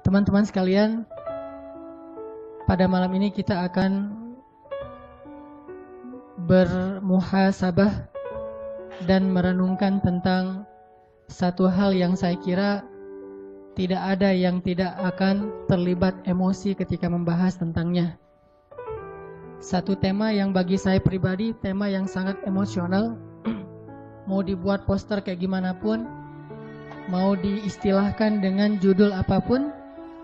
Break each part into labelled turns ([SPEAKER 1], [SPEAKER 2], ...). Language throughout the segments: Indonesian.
[SPEAKER 1] Teman-teman sekalian, pada malam ini kita akan bermuhasabah dan merenungkan tentang satu hal yang saya kira tidak ada yang tidak akan terlibat emosi ketika membahas tentangnya. Satu tema yang bagi saya pribadi, tema yang sangat emosional. Mau dibuat poster kayak gimana pun, mau diistilahkan dengan judul apapun,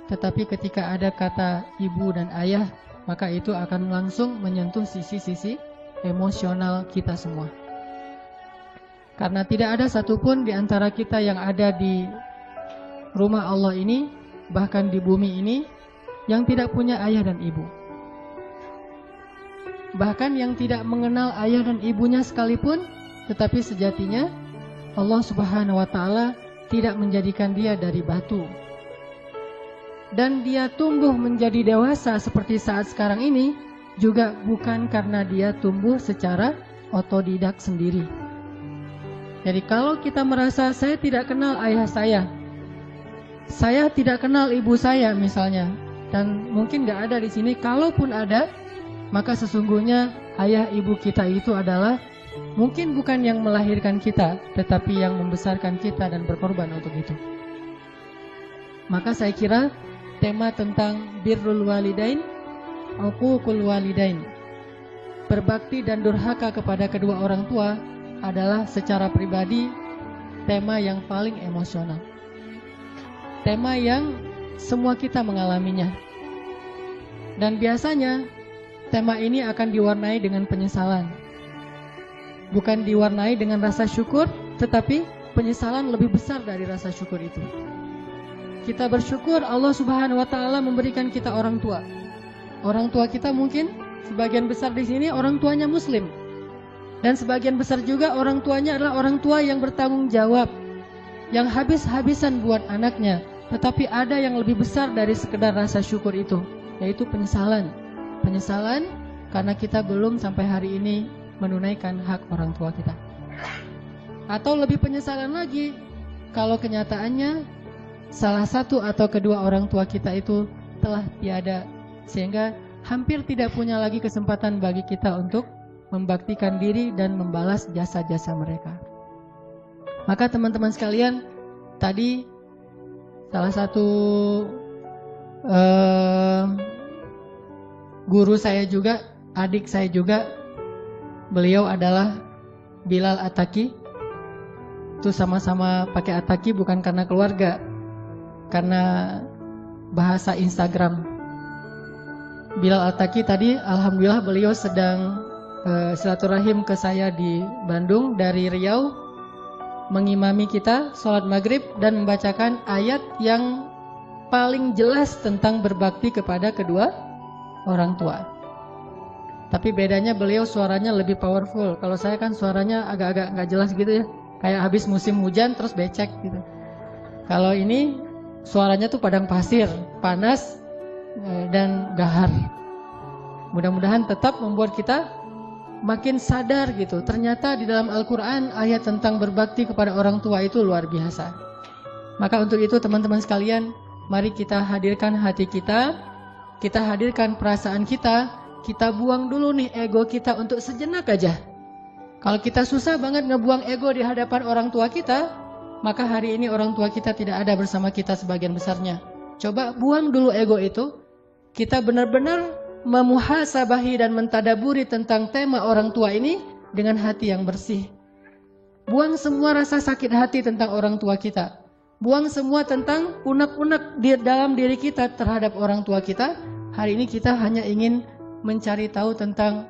[SPEAKER 1] tetapi ketika ada kata ibu dan ayah, maka itu akan langsung menyentuh sisi-sisi emosional kita semua. Karena tidak ada satupun di antara kita yang ada di rumah Allah ini, bahkan di bumi ini, yang tidak punya ayah dan ibu. Bahkan yang tidak mengenal ayah dan ibunya sekalipun, tetapi sejatinya Allah Subhanahu wa Ta'ala tidak menjadikan dia dari batu. Dan dia tumbuh menjadi dewasa seperti saat sekarang ini juga bukan karena dia tumbuh secara otodidak sendiri. Jadi kalau kita merasa saya tidak kenal ayah saya tidak kenal ibu saya misalnya, dan mungkin gak ada di sini, kalaupun ada, maka sesungguhnya ayah ibu kita itu adalah mungkin bukan yang melahirkan kita, tetapi yang membesarkan kita dan berkorban untuk itu. Maka saya kira tema tentang birrul walidain, uququl walidain, berbakti dan durhaka kepada kedua orang tua adalah secara pribadi tema yang paling emosional. Tema yang semua kita mengalaminya. Dan biasanya tema ini akan diwarnai dengan penyesalan. Bukan diwarnai dengan rasa syukur, tetapi penyesalan lebih besar dari rasa syukur itu. Kita bersyukur Allah Subhanahu wa Ta'ala memberikan kita orang tua. Orang tua kita mungkin sebagian besar di sini orang tuanya muslim. Dan sebagian besar juga orang tuanya adalah orang tua yang bertanggung jawab, yang habis-habisan buat anaknya. Tetapi ada yang lebih besar dari sekedar rasa syukur itu, yaitu penyesalan. Penyesalan karena kita belum sampai hari ini menunaikan hak orang tua kita. Atau lebih penyesalan lagi, kalau kenyataannya salah satu atau kedua orang tua kita itu telah tiada, sehingga hampir tidak punya lagi kesempatan bagi kita untuk membaktikan diri dan membalas jasa-jasa mereka. Maka teman-teman sekalian, tadi salah satu guru saya juga, adik saya juga, beliau adalah Bilal Attaqi. Itu sama-sama pakai Attaqi bukan karena keluarga, karena bahasa Instagram. Bilal Attaqi tadi alhamdulillah beliau sedang silaturahim ke saya di Bandung dari Riau, mengimami kita sholat maghrib dan membacakan ayat yang paling jelas tentang berbakti kepada kedua orang tua. Tapi bedanya beliau suaranya lebih powerful. Kalau saya kan suaranya agak-agak nggak jelas gitu ya, kayak habis musim hujan terus becek gitu. Kalau ini suaranya tuh padang pasir, panas dan gahar. Mudah-mudahan tetap membuat kita makin sadar gitu. Ternyata di dalam Al-Quran ayat tentang berbakti kepada orang tua itu luar biasa. Maka untuk itu teman-teman sekalian, mari kita hadirkan hati kita hadirkan perasaan kita buang dulu nih ego kita untuk sejenak aja. Kalau kita susah banget ngebuang ego di hadapan orang tua kita, maka hari ini orang tua kita tidak ada bersama kita sebagian besarnya. Coba buang dulu ego itu. Kita benar-benar memuhasabahi dan mentadaburi tentang tema orang tua ini dengan hati yang bersih. Buang semua rasa sakit hati tentang orang tua kita. Buang semua tentang unek-unek di dalam diri kita terhadap orang tua kita. Hari ini kita hanya ingin mencari tahu tentang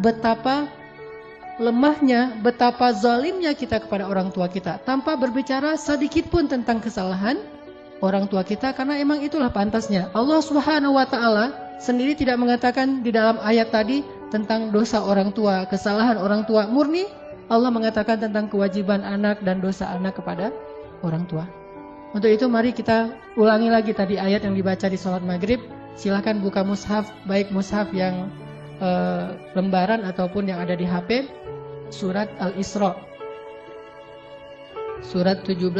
[SPEAKER 1] betapa lemahnya, betapa zalimnya kita kepada orang tua kita, tanpa berbicara sedikit pun tentang kesalahan orang tua kita, karena emang itulah pantasnya. Allah Subhanahu wa Ta'ala sendiri tidak mengatakan di dalam ayat tadi tentang dosa orang tua, kesalahan orang tua. Murni Allah mengatakan tentang kewajiban anak dan dosa anak kepada orang tua. Untuk itu mari kita ulangi lagi tadi ayat yang dibaca di sholat maghrib. Silahkan buka mushaf, baik mushaf yang lembaran ataupun yang ada di HP. Surat Al-Isra, surat 17,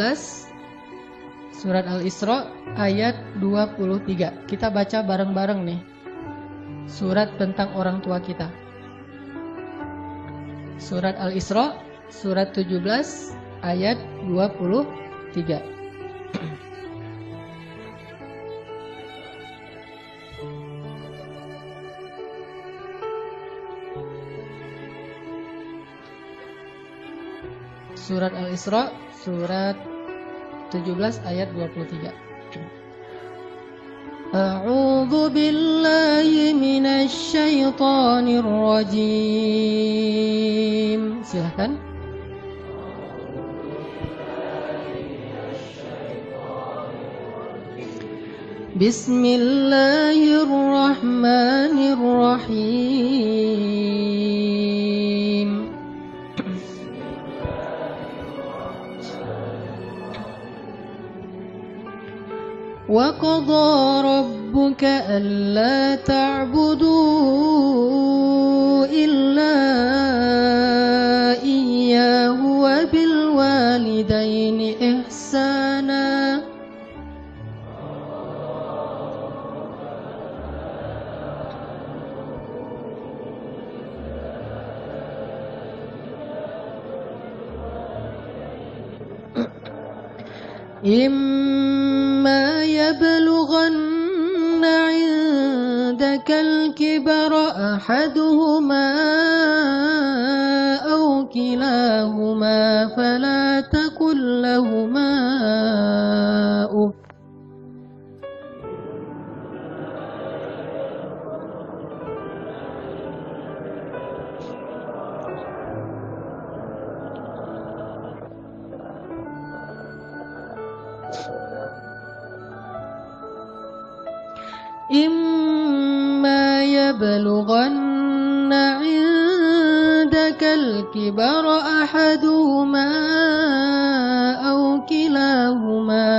[SPEAKER 1] Surat Al-Isra ayat 23. Kita baca bareng-bareng nih. Surat tentang orang tua kita. Surat Al-Isra surat 17 ayat 23. Surat Al-Isra surat 17 ayat 23. A'udzu billahi minasy syaithanir rajim. Silakan. Bismillahirrahmanirrahim. وَقَضَى رَبُّكَ أَلَّا تَعْبُدُوا إِلَّا إِيَّاهُ وَبِالْوَالِدَيْنِ إِحْسَانًا. إِمَّا يَبْلُغَنَّ عِندَكَ الْكِبَرَ أَحَدُهُمَا أَوْ كِلَاهُمَا فَلَا تَقُل لَّهُمَا أُفٍّ إِمَّا يَبْلُغَنَّ عِندَكَ الْكِبَرَ أَحَدُهُمَا أَوْ كِلَاهُمَا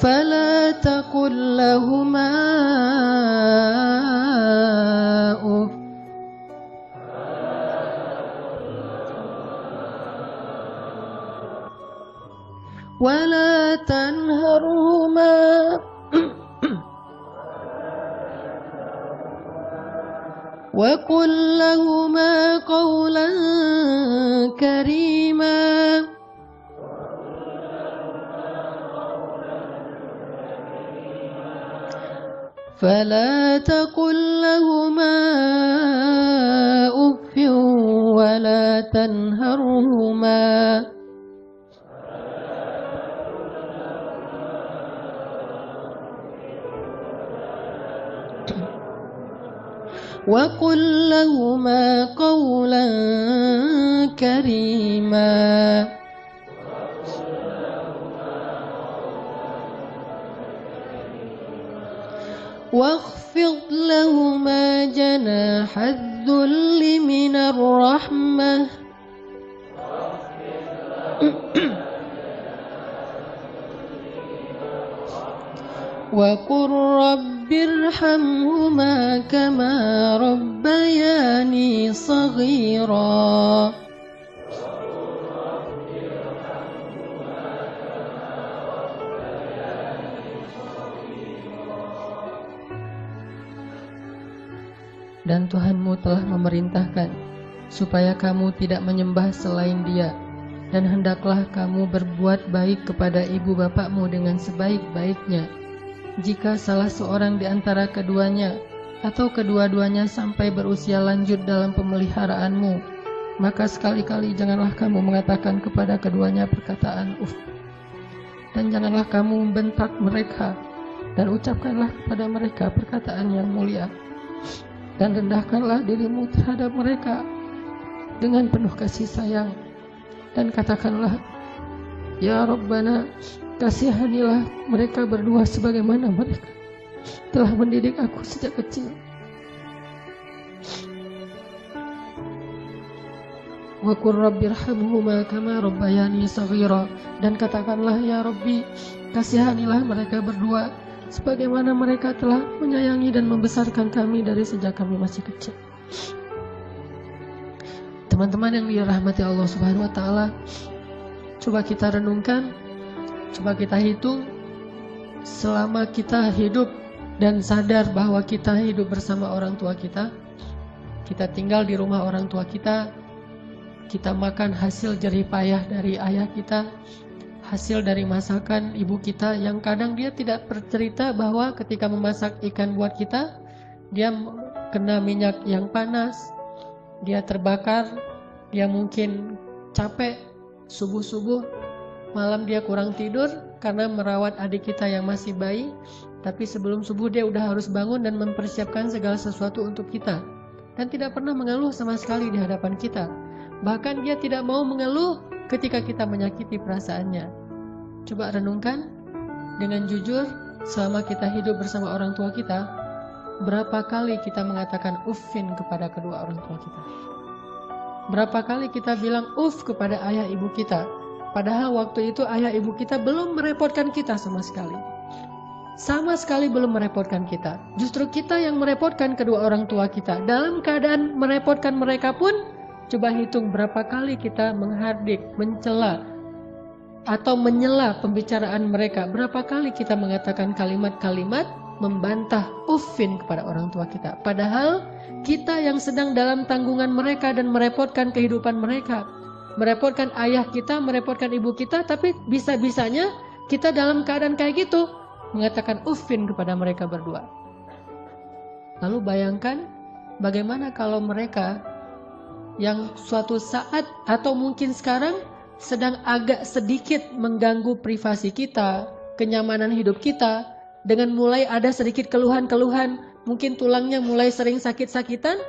[SPEAKER 1] فلا تقل لهما أف ولا تنهرهما وقل لهما قولا كريما فلا تقل لهما أف ولا تنهرهما وقل لهما قولا كريما واخفض لهما جناح الذل من الرحمة وقل رب ارحمهما كما ربياني صغيرا Dan Tuhanmu telah memerintahkan supaya kamu tidak menyembah selain Dia, dan hendaklah kamu berbuat baik kepada ibu bapakmu dengan sebaik-baiknya. Jika salah seorang di antara keduanya atau kedua-duanya sampai berusia lanjut dalam pemeliharaanmu, maka sekali-kali janganlah kamu mengatakan kepada keduanya perkataan uf, dan janganlah kamu membentak mereka, dan ucapkanlah kepada mereka perkataan yang mulia. Dan rendahkanlah dirimu terhadap mereka dengan penuh kasih sayang, dan katakanlah, Ya Rabbana, kasihanilah mereka berdua sebagaimana mereka telah mendidik aku sejak kecil. Wa qur rabbirhamhuma kama rabbayani shaghira, dan katakanlah, Ya Rabbi, kasihanilah mereka berdua sebagaimana mereka telah menyayangi dan membesarkan kami dari sejak kami masih kecil. Teman-teman yang dirahmati Allah Subhanahu wa taala, coba kita renungkan, coba kita hitung selama kita hidup dan sadar bahwa kita hidup bersama orang tua kita tinggal di rumah orang tua kita makan hasil jerih payah dari ayah kita, hasil dari masakan ibu kita yang kadang dia tidak bercerita bahwa ketika memasak ikan buat kita, dia kena minyak yang panas, dia terbakar, dia mungkin capek, subuh-subuh, malam dia kurang tidur karena merawat adik kita yang masih bayi, tapi sebelum subuh dia udah harus bangun dan mempersiapkan segala sesuatu untuk kita. Dan tidak pernah mengeluh sama sekali di hadapan kita. Bahkan dia tidak mau mengeluh ketika kita menyakiti perasaannya. Coba renungkan dengan jujur, selama kita hidup bersama orang tua kita, berapa kali kita mengatakan uffin kepada kedua orang tua kita? Berapa kali kita bilang uff kepada ayah ibu kita? Padahal waktu itu ayah ibu kita belum merepotkan kita sama sekali. Sama sekali belum merepotkan kita. Justru kita yang merepotkan kedua orang tua kita. Dalam keadaan merepotkan mereka pun, coba hitung berapa kali kita menghardik, mencela, atau menyela pembicaraan mereka. Berapa kali kita mengatakan kalimat-kalimat membantah uffin kepada orang tua kita. Padahal kita yang sedang dalam tanggungan mereka dan merepotkan kehidupan mereka. Merepotkan ayah kita, merepotkan ibu kita, tapi bisa-bisanya kita dalam keadaan kayak gitu mengatakan uffin kepada mereka berdua. Lalu bayangkan bagaimana kalau mereka yang suatu saat atau mungkin sekarang sedang agak sedikit mengganggu privasi kita, kenyamanan hidup kita, dengan mulai ada sedikit keluhan-keluhan, mungkin tulangnya mulai sering sakit-sakitan,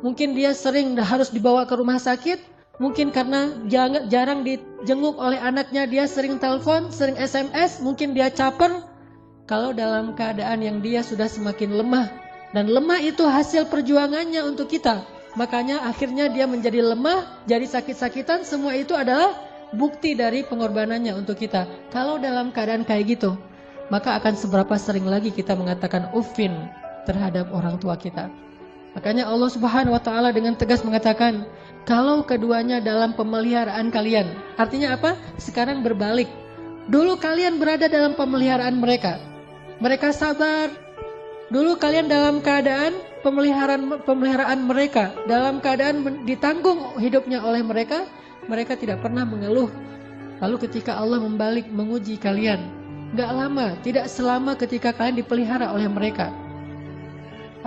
[SPEAKER 1] mungkin dia sering harus dibawa ke rumah sakit, mungkin karena jarang dijenguk oleh anaknya, dia sering telepon, sering SMS, mungkin dia caper. Kalau dalam keadaan yang dia sudah semakin lemah, dan lemah itu hasil perjuangannya untuk kita, makanya akhirnya dia menjadi lemah, jadi sakit-sakitan, semua itu adalah bukti dari pengorbanannya untuk kita. Kalau dalam keadaan kayak gitu, maka akan seberapa sering lagi kita mengatakan uffin terhadap orang tua kita. Makanya Allah Subhanahu wa taala dengan tegas mengatakan, kalau keduanya dalam pemeliharaan kalian. Artinya apa? Sekarang berbalik. Dulu kalian berada dalam pemeliharaan mereka. Mereka sabar. Dulu kalian dalam keadaan pemeliharaan mereka, dalam keadaan ditanggung hidupnya oleh mereka, mereka tidak pernah mengeluh. Lalu ketika Allah membalik menguji kalian, gak lama, tidak selama ketika kalian dipelihara oleh mereka,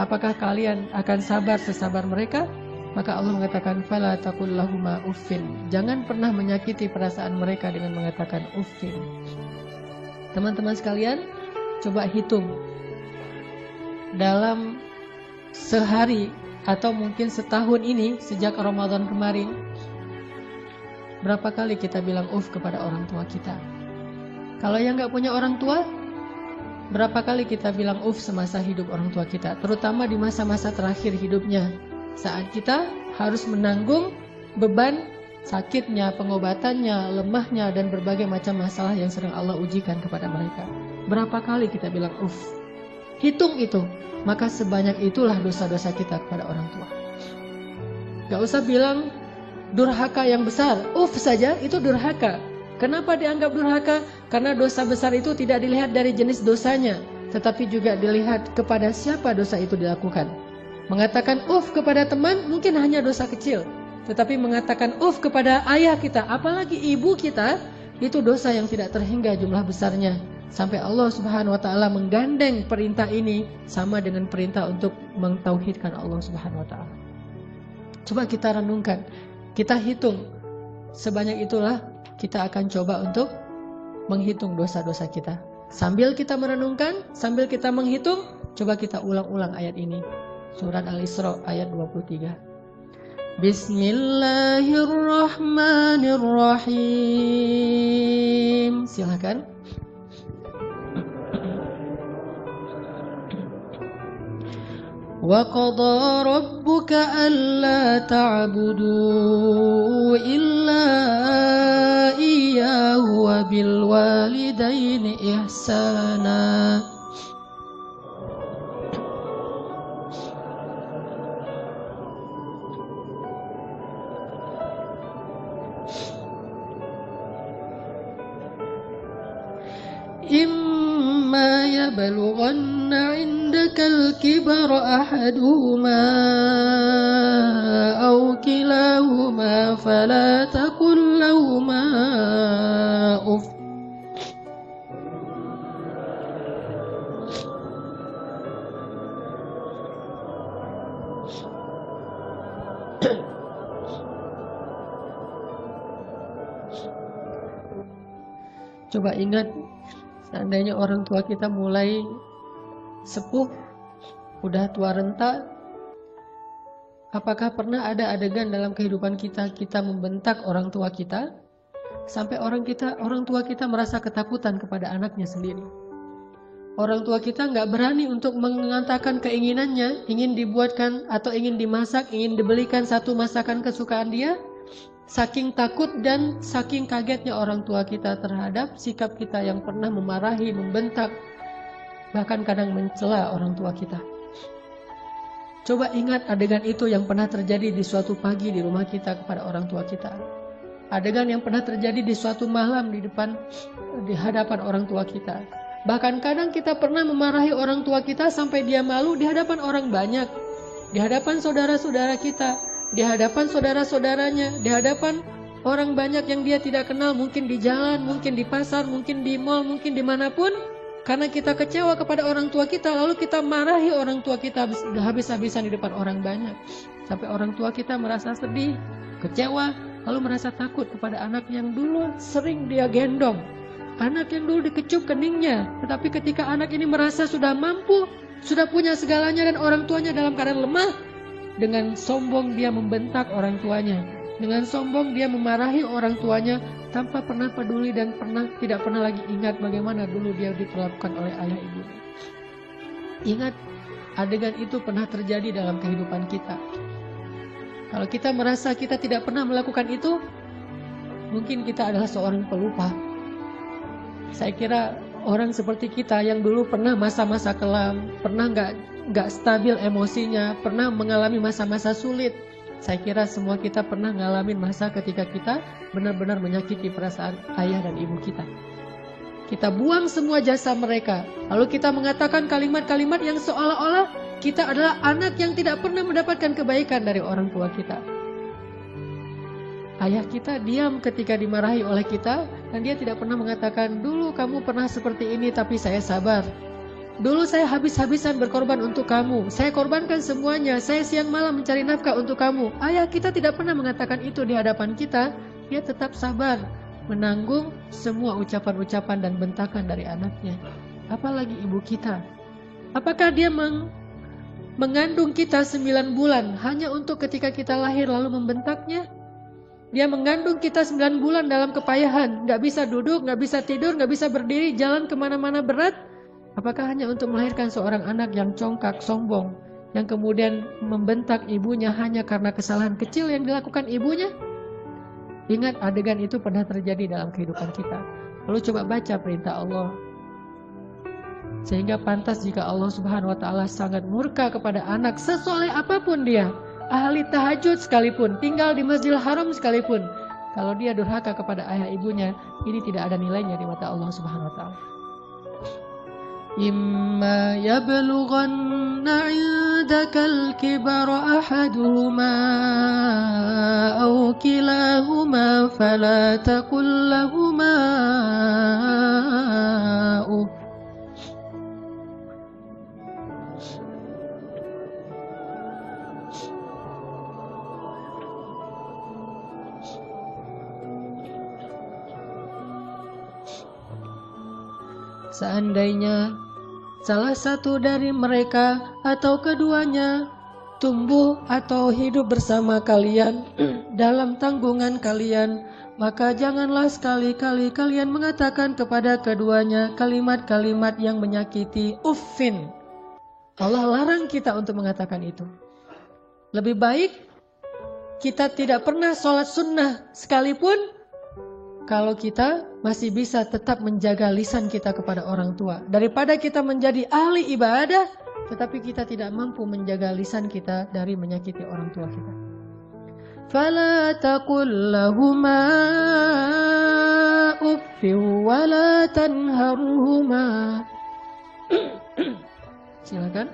[SPEAKER 1] apakah kalian akan sabar sesabar mereka? Maka Allah mengatakan, fala taqul lahuma uffin. Jangan pernah menyakiti perasaan mereka dengan mengatakan uffin. Teman-teman sekalian, coba hitung dalam sehari atau mungkin setahun ini sejak Ramadan kemarin, berapa kali kita bilang uff kepada orang tua kita? Kalau yang gak punya orang tua, berapa kali kita bilang uff semasa hidup orang tua kita? Terutama di masa-masa terakhir hidupnya, saat kita harus menanggung beban sakitnya, pengobatannya, lemahnya, dan berbagai macam masalah yang sering Allah ujikan kepada mereka. Berapa kali kita bilang uff? Hitung itu, maka sebanyak itulah dosa-dosa kita kepada orang tua. Gak usah bilang durhaka yang besar, uff saja itu durhaka. Kenapa dianggap durhaka? Karena dosa besar itu tidak dilihat dari jenis dosanya, tetapi juga dilihat kepada siapa dosa itu dilakukan. Mengatakan uff kepada teman mungkin hanya dosa kecil, tetapi mengatakan uff kepada ayah kita, apalagi ibu kita, itu dosa yang tidak terhingga jumlah besarnya. Sampai Allah Subhanahu wa taala menggandeng perintah ini sama dengan perintah untuk mentauhidkan Allah Subhanahu wa taala. Coba kita renungkan, kita hitung. Sebanyak itulah kita akan coba untuk menghitung dosa-dosa kita. Sambil kita merenungkan, sambil kita menghitung, coba kita ulang-ulang ayat ini. Surat Al-Isra ayat 23. Bismillahirrahmanirrahim. Silakan. وَقَضَى رَبُّكَ أَلَّا تَعْبُدُوا إِلَّا إِيَّاهُ وَبِالْوَالِدَيْنِ إِحْسَانًا يبلغن عندك الكبر أحدهما أو كلاهما فلا تقل لهما أف. Coba ingat, seandainya orang tua kita mulai sepuh, udah tua renta, apakah pernah ada adegan dalam kehidupan kita membentak orang tua kita sampai orang tua kita merasa ketakutan kepada anaknya sendiri? Orang tua kita nggak berani untuk mengatakan keinginannya, ingin dibuatkan atau ingin dimasak, ingin dibelikan satu masakan kesukaan dia. Saking takut dan saking kagetnya orang tua kita terhadap sikap kita yang pernah memarahi, membentak, bahkan kadang mencela orang tua kita. Coba ingat adegan itu yang pernah terjadi di suatu pagi di rumah kita kepada orang tua kita. Adegan yang pernah terjadi di suatu malam di hadapan orang tua kita. Bahkan kadang kita pernah memarahi orang tua kita sampai dia malu di hadapan orang banyak, di hadapan saudara-saudara kita, di hadapan saudara-saudaranya, di hadapan orang banyak yang dia tidak kenal, mungkin di jalan, mungkin di pasar, mungkin di mal, mungkin dimanapun. Karena kita kecewa kepada orang tua kita, lalu kita marahi orang tua kita habis-habisan di depan orang banyak. Sampai orang tua kita merasa sedih, kecewa, lalu merasa takut kepada anak yang dulu sering dia gendong, anak yang dulu dikecup keningnya. Tetapi ketika anak ini merasa sudah mampu, sudah punya segalanya dan orang tuanya dalam keadaan lemah, dengan sombong dia membentak orang tuanya, dengan sombong dia memarahi orang tuanya tanpa pernah peduli dan tidak pernah lagi ingat bagaimana dulu dia diperlakukan oleh ayah ibu. Ingat, adegan itu pernah terjadi dalam kehidupan kita. Kalau kita merasa kita tidak pernah melakukan itu, mungkin kita adalah seorang pelupa. Saya kira orang seperti kita yang dulu pernah masa-masa kelam, pernah nggak stabil emosinya, pernah mengalami masa-masa sulit. Saya kira semua kita pernah ngalamin masa ketika kita benar-benar menyakiti perasaan ayah dan ibu kita. Kita buang semua jasa mereka, lalu kita mengatakan kalimat-kalimat yang seolah-olah kita adalah anak yang tidak pernah mendapatkan kebaikan dari orang tua kita. Ayah kita diam ketika dimarahi oleh kita, dan dia tidak pernah mengatakan, dulu kamu pernah seperti ini tapi saya sabar. Dulu saya habis-habisan berkorban untuk kamu, saya korbankan semuanya, saya siang malam mencari nafkah untuk kamu. Ayah kita tidak pernah mengatakan itu di hadapan kita. Dia tetap sabar menanggung semua ucapan-ucapan dan bentakan dari anaknya. Apalagi ibu kita. Apakah dia mengandung kita 9 bulan hanya untuk ketika kita lahir lalu membentaknya? Dia mengandung kita 9 bulan dalam kepayahan, gak bisa duduk, gak bisa tidur, gak bisa berdiri, jalan kemana-mana berat. Apakah hanya untuk melahirkan seorang anak yang congkak, sombong, yang kemudian membentak ibunya hanya karena kesalahan kecil yang dilakukan ibunya? Ingat, adegan itu pernah terjadi dalam kehidupan kita. Lalu coba baca perintah Allah. Sehingga pantas jika Allah Subhanahu wa Ta'ala sangat murka kepada anak sesoleh apapun dia, ahli tahajud sekalipun, tinggal di Masjidil Haram sekalipun, kalau dia durhaka kepada ayah ibunya, ini tidak ada nilainya di mata Allah Subhanahu wa Ta'ala. إما يبلغن عندك الكبر أحدهما أو كلاهما فلا تقل لهما أف. Seandainya salah satu dari mereka atau keduanya tumbuh atau hidup bersama kalian dalam tanggungan kalian, maka janganlah sekali-kali kalian mengatakan kepada keduanya kalimat-kalimat yang menyakiti. Uffin. Allah larang kita untuk mengatakan itu. Lebih baik kita tidak pernah sholat sunnah sekalipun kalau kita masih bisa tetap menjaga lisan kita kepada orang tua, daripada kita menjadi ahli ibadah tetapi kita tidak mampu menjaga lisan kita dari menyakiti orang tua kita. Fala taqul lahuma uffin wa la tanharhuma. Silakan.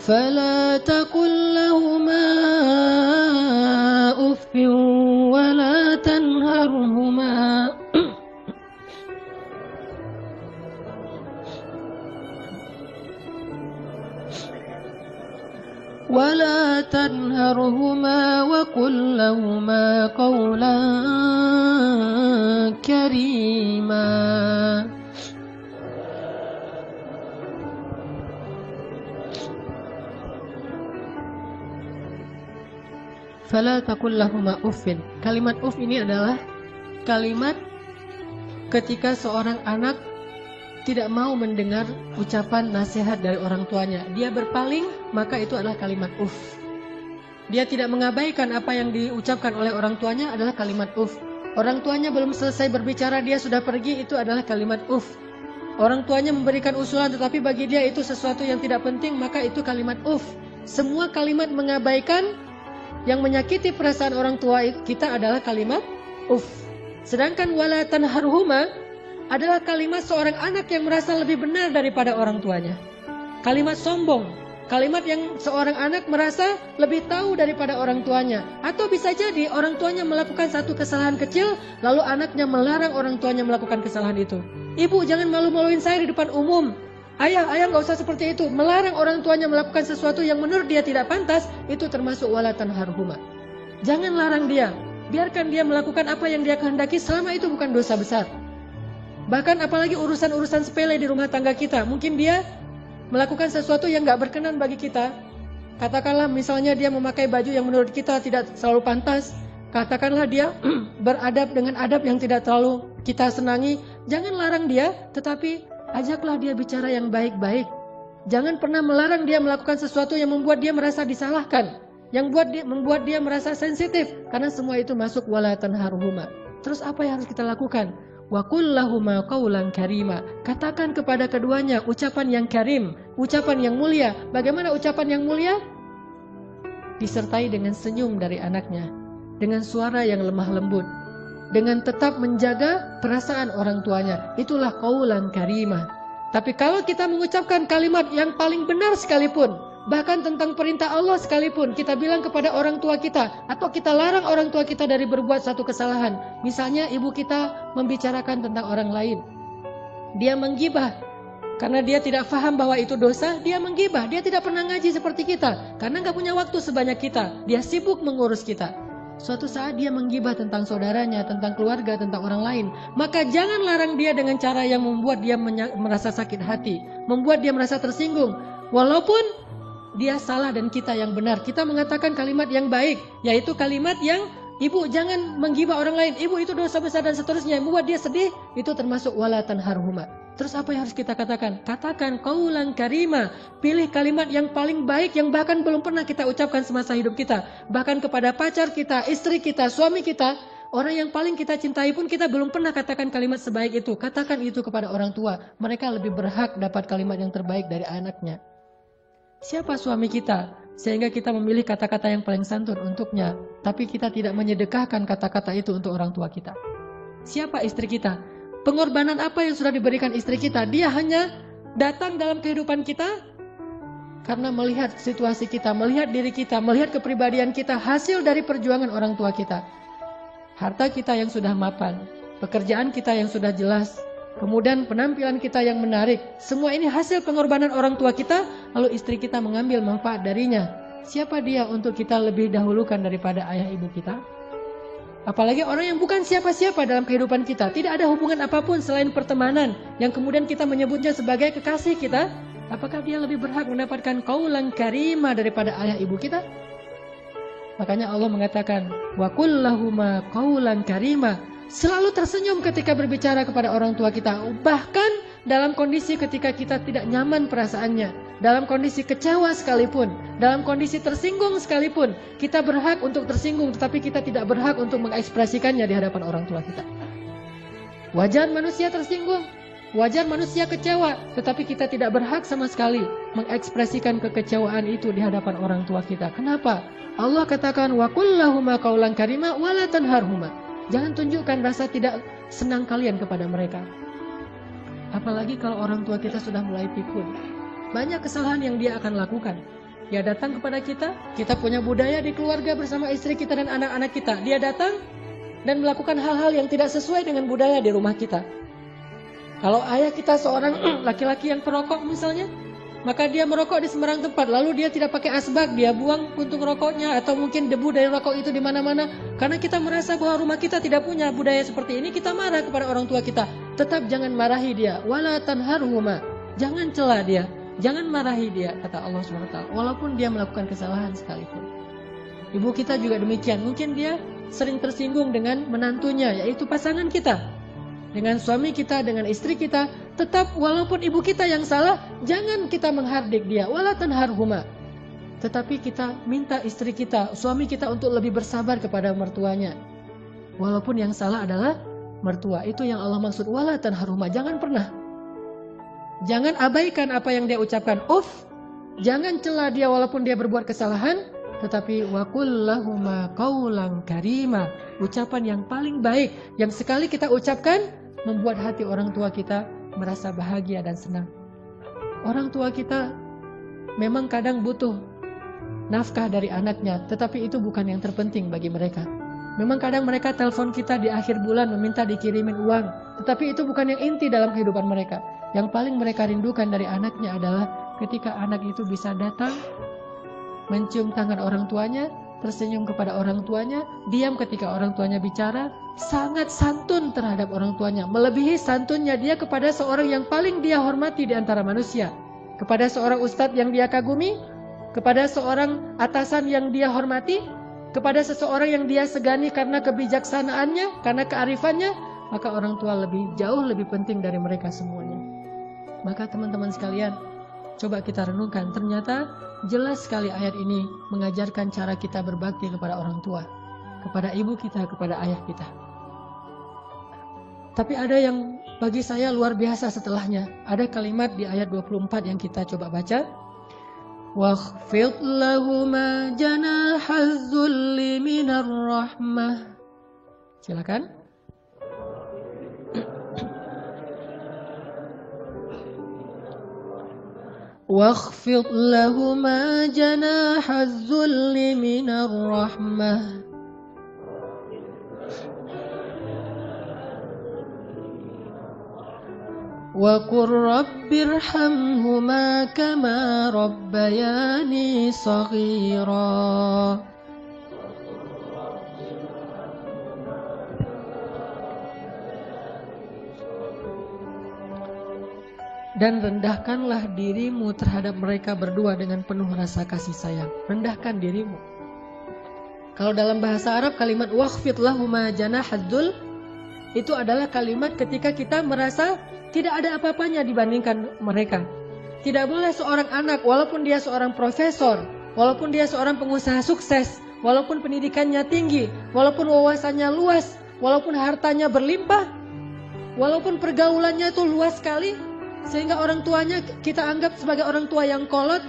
[SPEAKER 1] فلا تقل لهما أف ولا تنهرهما وقل لهما قولا كريما. Fala taqul lahuma uffin. Kalimat uff ini adalah kalimat ketika seorang anak tidak mau mendengar ucapan nasihat dari orang tuanya. Dia berpaling, maka itu adalah kalimat uff. Dia tidak mengabaikan apa yang diucapkan oleh orang tuanya adalah kalimat uff. Orang tuanya belum selesai berbicara, dia sudah pergi, itu adalah kalimat uff. Orang tuanya memberikan usulan tetapi bagi dia itu sesuatu yang tidak penting, maka itu kalimat uff. Semua kalimat mengabaikan yang menyakiti perasaan orang tua kita adalah kalimat uff. Sedangkan wala tanharhuma adalah kalimat seorang anak yang merasa lebih benar daripada orang tuanya. Kalimat sombong, kalimat yang seorang anak merasa lebih tahu daripada orang tuanya. Atau bisa jadi orang tuanya melakukan satu kesalahan kecil, lalu anaknya melarang orang tuanya melakukan kesalahan itu. Ibu, jangan malu-maluin saya di depan umum. Ayah nggak usah seperti itu. Melarang orang tuanya melakukan sesuatu yang menurut dia tidak pantas, itu termasuk wala tanharhuma. Jangan larang dia. Biarkan dia melakukan apa yang dia kehendaki selama itu bukan dosa besar. Bahkan apalagi urusan-urusan sepele di rumah tangga kita. Mungkin dia melakukan sesuatu yang nggak berkenan bagi kita. Katakanlah misalnya dia memakai baju yang menurut kita tidak selalu pantas. Katakanlah dia beradab dengan adab yang tidak terlalu kita senangi. Jangan larang dia, tetapi ajaklah dia bicara yang baik-baik. Jangan pernah melarang dia melakukan sesuatu yang membuat dia merasa disalahkan, yang membuat dia merasa sensitif, karena semua itu masuk wala tanharhuma. Terus apa yang harus kita lakukan? Wa qul lahuma qawlan karima. Katakan kepada keduanya ucapan yang karim, ucapan yang mulia. Bagaimana ucapan yang mulia? Disertai dengan senyum dari anaknya, dengan suara yang lemah lembut, dengan tetap menjaga perasaan orang tuanya. Itulah qaulan karimah. Tapi kalau kita mengucapkan kalimat yang paling benar sekalipun, bahkan tentang perintah Allah sekalipun, kita bilang kepada orang tua kita, atau kita larang orang tua kita dari berbuat satu kesalahan. Misalnya ibu kita membicarakan tentang orang lain, dia menggibah karena dia tidak paham bahwa itu dosa. Dia menggibah, dia tidak pernah ngaji seperti kita, karena gak punya waktu sebanyak kita. Dia sibuk mengurus kita. Suatu saat dia menggibah tentang saudaranya, tentang keluarga, tentang orang lain. Maka jangan larang dia dengan cara yang membuat dia merasa sakit hati, membuat dia merasa tersinggung. Walaupun dia salah dan kita yang benar, kita mengatakan kalimat yang baik, yaitu kalimat yang, ibu jangan menggibah orang lain, ibu itu dosa besar dan seterusnya, yang membuat dia sedih, itu termasuk wala tanharhuma. Terus apa yang harus kita katakan? Katakan qaulan karima. Pilih kalimat yang paling baik, yang bahkan belum pernah kita ucapkan semasa hidup kita. Bahkan kepada pacar kita, istri kita, suami kita, orang yang paling kita cintai pun kita belum pernah katakan kalimat sebaik itu. Katakan itu kepada orang tua. Mereka lebih berhak dapat kalimat yang terbaik dari anaknya. Siapa suami kita? Sehingga kita memilih kata-kata yang paling santun untuknya, tapi kita tidak menyedekahkan kata-kata itu untuk orang tua kita. Siapa istri kita? Pengorbanan apa yang sudah diberikan istri kita? Dia hanya datang dalam kehidupan kita karena melihat situasi kita, melihat diri kita, melihat kepribadian kita, hasil dari perjuangan orang tua kita. Harta kita yang sudah mapan, pekerjaan kita yang sudah jelas, kemudian penampilan kita yang menarik. Semua ini hasil pengorbanan orang tua kita, lalu istri kita mengambil manfaat darinya. Siapa dia untuk kita lebih dahulukan daripada ayah ibu kita? Apalagi orang yang bukan siapa-siapa dalam kehidupan kita, tidak ada hubungan apapun selain pertemanan, yang kemudian kita menyebutnya sebagai kekasih kita. Apakah dia lebih berhak mendapatkan qaulan karimah daripada ayah ibu kita? Makanya Allah mengatakan, wa qul lahuma qaulan karimah. Selalu tersenyum ketika berbicara kepada orang tua kita, bahkan dalam kondisi ketika kita tidak nyaman perasaannya, dalam kondisi kecewa sekalipun, dalam kondisi tersinggung sekalipun, kita berhak untuk tersinggung, tetapi kita tidak berhak untuk mengekspresikannya di hadapan orang tua kita. Wajar manusia tersinggung, wajar manusia kecewa, tetapi kita tidak berhak sama sekali mengekspresikan kekecewaan itu di hadapan orang tua kita. Kenapa? Allah katakan wa qul lahuma qaulan karima wa la tanharhuma. Jangan tunjukkan rasa tidak senang kalian kepada mereka. Apalagi kalau orang tua kita sudah mulai pikun. Banyak kesalahan yang dia akan lakukan. Dia datang kepada kita punya budaya di keluarga bersama istri kita dan anak-anak kita. Dia datang dan melakukan hal-hal yang tidak sesuai dengan budaya di rumah kita. Kalau ayah kita seorang laki-laki yang perokok misalnya, maka dia merokok di sembarang tempat, lalu dia tidak pakai asbak, dia buang puntung rokoknya, atau mungkin debu dari rokok itu di mana-mana. Karena kita merasa bahwa rumah kita tidak punya budaya seperti ini, kita marah kepada orang tua kita. Tetap jangan marahi dia, wala tanharhuma, jangan cela dia, jangan marahi dia, kata Allah SWT, walaupun dia melakukan kesalahan sekalipun. Ibu kita juga demikian, mungkin dia sering tersinggung dengan menantunya, yaitu pasangan kita, dengan suami kita, dengan istri kita. Tetap walaupun ibu kita yang salah, jangan kita menghardik dia, wala tanharhuma. Tetapi kita minta istri kita, suami kita untuk lebih bersabar kepada mertuanya. Walaupun yang salah adalah mertua. Itu yang Allah maksud, wala tanharhuma. Jangan pernah, jangan abaikan apa yang dia ucapkan. Jangan cela dia walaupun dia berbuat kesalahan, tetapi waqul lahuma qaulan karima. Ucapan yang paling baik yang sekali kita ucapkan membuat hati orang tua kita merasa bahagia dan senang. Orang tua kita memang kadang butuh nafkah dari anaknya, tetapi itu bukan yang terpenting bagi mereka. Memang kadang mereka telepon kita di akhir bulan meminta dikirimin uang, tetapi itu bukan yang inti dalam kehidupan mereka. Yang paling mereka rindukan dari anaknya adalah ketika anak itu bisa datang, mencium tangan orang tuanya, tersenyum kepada orang tuanya, diam ketika orang tuanya bicara, sangat santun terhadap orang tuanya, melebihi santunnya dia kepada seorang yang paling dia hormati di antara manusia, kepada seorang ustadz yang dia kagumi, kepada seorang atasan yang dia hormati, kepada seseorang yang dia segani karena kebijaksanaannya, karena kearifannya, maka orang tua jauh lebih penting dari mereka semuanya. Maka teman-teman sekalian, coba kita renungkan, ternyata jelas sekali ayat ini mengajarkan cara kita berbakti kepada orang tua, kepada ibu kita, kepada ayah kita. Tapi ada yang bagi saya luar biasa setelahnya. Ada kalimat di ayat 24 yang kita coba baca. Wakhfid lahuma janahaz zulli minar rahmah. Silakan. واخفض لهما جناح الذل من الرحمة وقل رب ارحمهما كما ربياني صغيرا. Dan rendahkanlah dirimu terhadap mereka berdua dengan penuh rasa kasih sayang. Rendahkan dirimu. Kalau dalam bahasa Arab kalimat wakhfid lahuma janahaz dzul itu adalah kalimat ketika kita merasa tidak ada apa-apanya dibandingkan mereka. Tidak boleh seorang anak walaupun dia seorang profesor, walaupun dia seorang pengusaha sukses, walaupun pendidikannya tinggi, walaupun wawasannya luas, walaupun hartanya berlimpah, walaupun pergaulannya itu luas sekali, sehingga orang tuanya kita anggap sebagai orang tua yang kolot,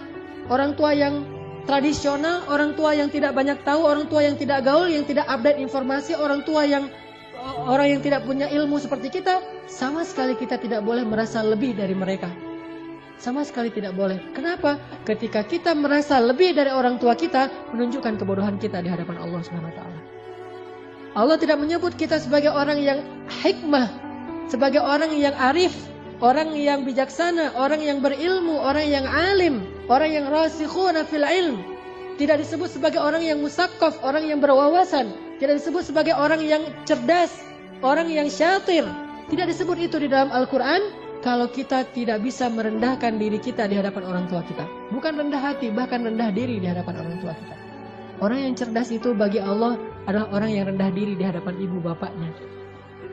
[SPEAKER 1] orang tua yang tradisional, orang tua yang tidak banyak tahu, orang tua yang tidak gaul, yang tidak update informasi, orang yang tidak punya ilmu seperti kita. Sama sekali kita tidak boleh merasa lebih dari mereka. Sama sekali tidak boleh. Kenapa? Ketika kita merasa lebih dari orang tua kita, menunjukkan kebodohan kita di hadapan Allah SWT. Allah tidak menyebut kita sebagai orang yang hikmah, sebagai orang yang arif, orang yang bijaksana, orang yang berilmu, orang yang alim, orang yang rasikhuna fil ilm. Tidak disebut sebagai orang yang musaqqaf, orang yang berwawasan. Tidak disebut sebagai orang yang cerdas, orang yang syatir. Tidak disebut itu di dalam Al-Quran kalau kita tidak bisa merendahkan diri kita di hadapan orang tua kita. Bukan rendah hati, bahkan rendah diri di hadapan orang tua kita. Orang yang cerdas itu bagi Allah adalah orang yang rendah diri di hadapan ibu bapaknya.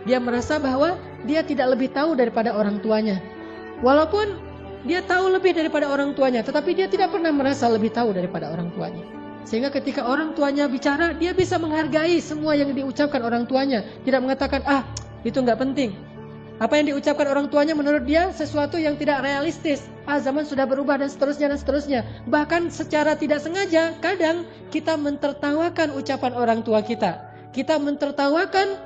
[SPEAKER 1] Dia merasa bahwa dia tidak lebih tahu daripada orang tuanya. Walaupun dia tahu lebih daripada orang tuanya, tetapi dia tidak pernah merasa lebih tahu daripada orang tuanya. Sehingga ketika orang tuanya bicara, dia bisa menghargai semua yang diucapkan orang tuanya. Tidak mengatakan, itu nggak penting. Apa yang diucapkan orang tuanya menurut dia sesuatu yang tidak realistis. Zaman sudah berubah dan seterusnya dan seterusnya. Bahkan secara tidak sengaja, kadang kita mentertawakan ucapan orang tua kita. Kita mentertawakan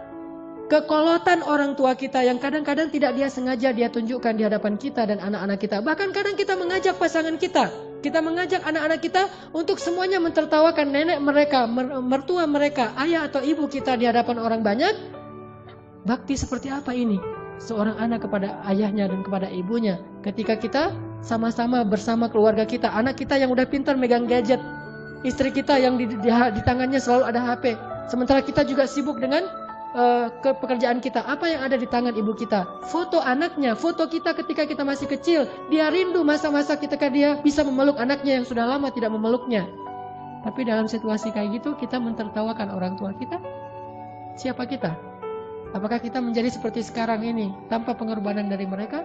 [SPEAKER 1] kekolotan orang tua kita yang kadang-kadang tidak dia sengaja dia tunjukkan di hadapan kita dan anak-anak kita. Bahkan kadang kita mengajak pasangan kita, kita mengajak anak-anak kita untuk semuanya mentertawakan nenek mereka, mertua mereka, ayah atau ibu kita di hadapan orang banyak. Bakti seperti apa ini? Seorang anak kepada ayahnya dan kepada ibunya. Ketika kita sama-sama bersama keluarga kita, anak kita yang udah pintar megang gadget, istri kita yang di tangannya selalu ada HP. Sementara kita juga sibuk dengan ke pekerjaan kita. Apa yang ada di tangan ibu kita? Foto anaknya, foto kita ketika kita masih kecil. Dia rindu masa-masa ketika dia bisa memeluk anaknya yang sudah lama tidak memeluknya. Tapi dalam situasi kayak gitu kita mentertawakan orang tua kita. Siapa kita? Apakah kita menjadi seperti sekarang ini tanpa pengorbanan dari mereka?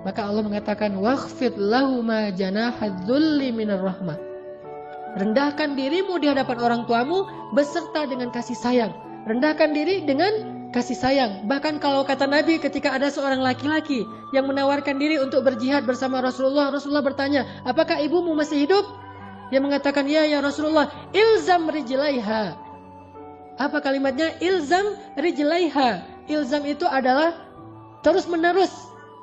[SPEAKER 1] Maka Allah mengatakan wakhfid lahuma janahadzulli minar rahmah. Rendahkan dirimu di hadapan orang tuamu beserta dengan kasih sayang. Rendahkan diri dengan kasih sayang. Bahkan kalau kata Nabi, ketika ada seorang laki-laki yang menawarkan diri untuk berjihad bersama Rasulullah, Rasulullah bertanya, apakah ibumu masih hidup? Dia mengatakan, ya Rasulullah, ilzam rijlaiha. Apa kalimatnya? Ilzam rijlaiha. Ilzam itu adalah terus menerus.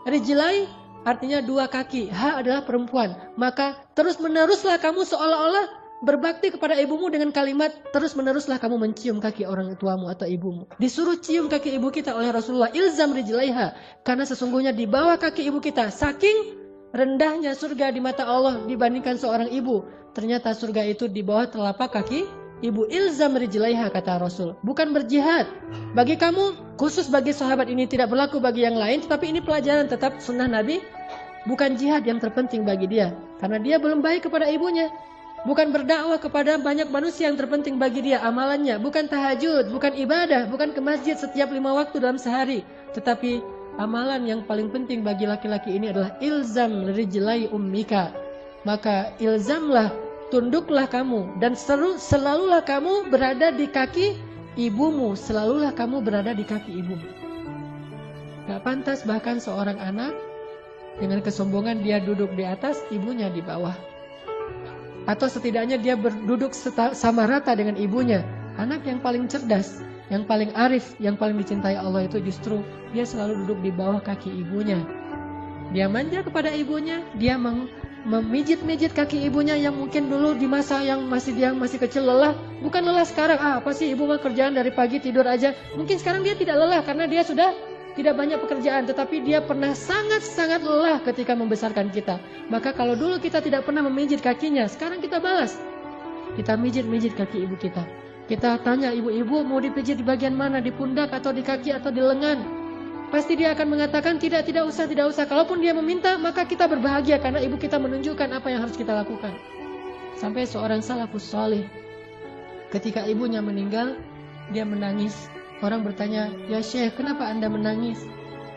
[SPEAKER 1] Rijlai artinya dua kaki. Ha adalah perempuan. Maka terus meneruslah kamu seolah-olah berbakti kepada ibumu dengan kalimat terus meneruslah kamu mencium kaki orang tuamu atau ibumu. Disuruh cium kaki ibu kita oleh Rasulullah, ilzam rijlaiha, karena sesungguhnya di bawah kaki ibu kita saking rendahnya surga di mata Allah dibandingkan seorang ibu. Ternyata surga itu di bawah telapak kaki ibu. Ilzam rijlaiha kata Rasul. Bukan berjihad. Bagi kamu khusus bagi sahabat ini tidak berlaku bagi yang lain, tetapi ini pelajaran tetap sunnah Nabi. Bukan jihad yang terpenting bagi dia karena dia belum baik kepada ibunya. Bukan berdakwah kepada banyak manusia yang terpenting bagi dia amalannya. Bukan tahajud, bukan ibadah, bukan ke masjid setiap 5 waktu dalam sehari. Tetapi amalan yang paling penting bagi laki-laki ini adalah ilzam rijlai ummika. Maka ilzamlah, tunduklah kamu dan selalulah kamu berada di kaki ibumu. Selalulah kamu berada di kaki ibumu. Gak pantas bahkan seorang anak dengan kesombongan dia duduk di atas, ibunya di bawah. Atau setidaknya dia berduduk sama rata dengan ibunya. Anak yang paling cerdas, yang paling arif, yang paling dicintai Allah itu justru dia selalu duduk di bawah kaki ibunya. Dia manja kepada ibunya, dia memijit-mijit kaki ibunya yang mungkin dulu di masa yang dia masih kecil lelah. Bukan lelah sekarang, apa sih ibu mah kerjaan dari pagi tidur aja. Mungkin sekarang dia tidak lelah karena dia sudah tidak banyak pekerjaan, tetapi dia pernah sangat-sangat lelah ketika membesarkan kita. Maka kalau dulu kita tidak pernah memijit kakinya, sekarang kita balas. Kita mijit-mijit kaki ibu kita. Kita tanya ibu-ibu mau dipijit di bagian mana, di pundak atau di kaki atau di lengan. Pasti dia akan mengatakan tidak usah. Kalaupun dia meminta, maka kita berbahagia karena ibu kita menunjukkan apa yang harus kita lakukan. Sampai seorang salafus salih, ketika ibunya meninggal, dia menangis. Orang bertanya, ya Syekh, kenapa Anda menangis?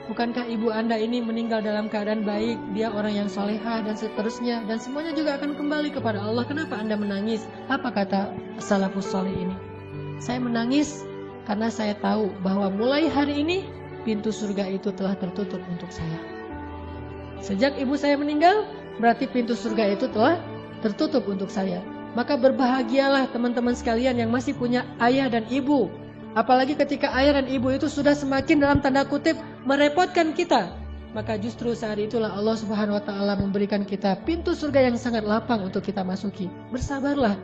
[SPEAKER 1] Bukankah ibu Anda ini meninggal dalam keadaan baik, dia orang yang solehah dan seterusnya, dan semuanya juga akan kembali kepada Allah. Kenapa Anda menangis? Apa kata salafus salih ini? Saya menangis karena saya tahu bahwa mulai hari ini pintu surga itu telah tertutup untuk saya. Sejak ibu saya meninggal, berarti pintu surga itu telah tertutup untuk saya. Maka berbahagialah teman-teman sekalian yang masih punya ayah dan ibu. Apalagi ketika ayah dan ibu itu sudah semakin dalam tanda kutip merepotkan kita. Maka justru saat itulah Allah Subhanahu wa ta'ala memberikan kita pintu surga yang sangat lapang untuk kita masuki. Bersabarlah.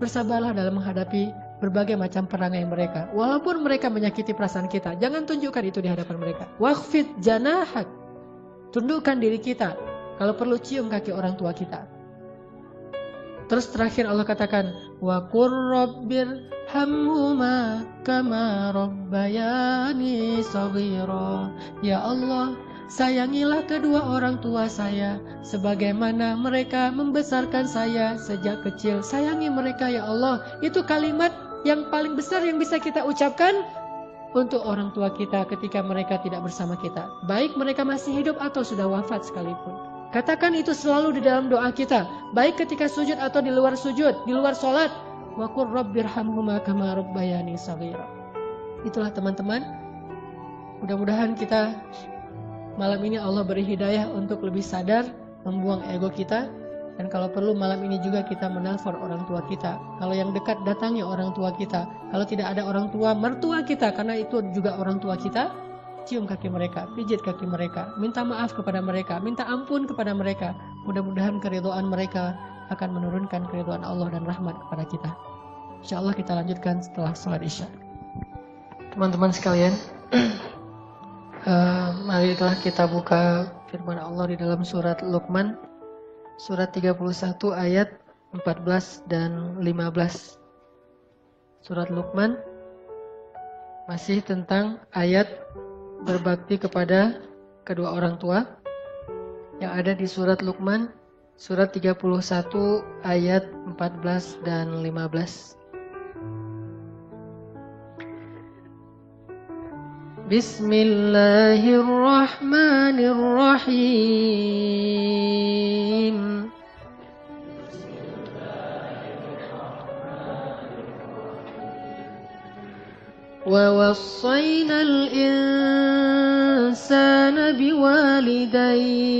[SPEAKER 1] Bersabarlah dalam menghadapi berbagai macam perangai mereka. Walaupun mereka menyakiti perasaan kita, jangan tunjukkan itu di hadapan mereka. Wakhfid janahak. Tundukkan diri kita. Kalau perlu cium kaki orang tua kita. Terus terakhir Allah katakan, wa qur rabbir hamhuma kama rabbayani shaghira. Ya Allah, sayangilah kedua orang tua saya sebagaimana mereka membesarkan saya sejak kecil. Sayangi mereka ya Allah. Itu kalimat yang paling besar yang bisa kita ucapkan untuk orang tua kita ketika mereka tidak bersama kita. Baik mereka masih hidup atau sudah wafat sekalipun. Katakan itu selalu di dalam doa kita, baik ketika sujud atau di luar sujud, di luar sholat. Wa qur rabbirhamhuma kama rabbayani shaghira. Itulah teman-teman. Mudah-mudahan kita malam ini Allah beri hidayah untuk lebih sadar, membuang ego kita, Dan kalau perlu malam ini juga kita menelpon orang tua kita. Kalau yang dekat datangi orang tua kita. Kalau tidak ada orang tua, mertua kita, karena itu juga orang tua kita, cium kaki mereka, pijit kaki mereka, minta maaf kepada mereka, minta ampun kepada mereka. Mudah-mudahan keridhaan mereka akan menurunkan keridhaan Allah dan rahmat kepada kita. Insya Allah kita lanjutkan setelah sholat Isya. Teman-teman sekalian, marilah kita buka firman Allah di dalam surat Luqman, surat 31 ayat 14 dan 15. Surat Luqman masih tentang ayat berbakti kepada kedua orang tua yang ada di surat Luqman, surat 31 ayat 14 dan 15. Bismillahirrahmanirrahim. ووصينا الإنسان بوالديه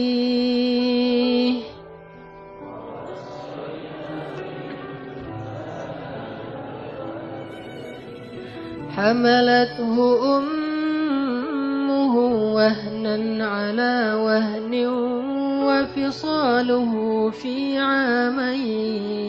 [SPEAKER 1] حملته أمه وهنا على وهن وفصاله في عامين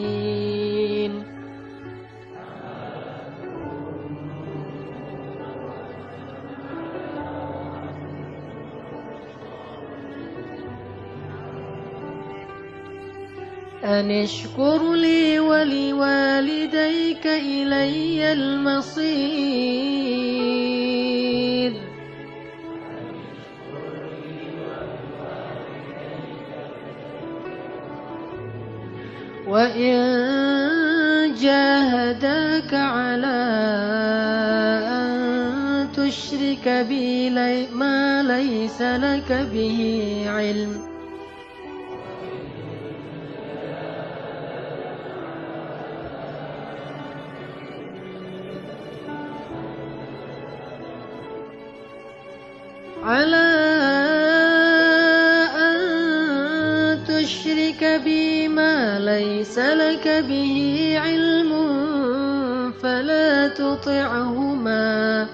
[SPEAKER 1] أن اشكر لي ولوالديك إلي المصير وإن جاهداك على أن تشرك بي ما ليس لك به علم على أن تشرك بي ما ليس لك به علم فلا تطعهما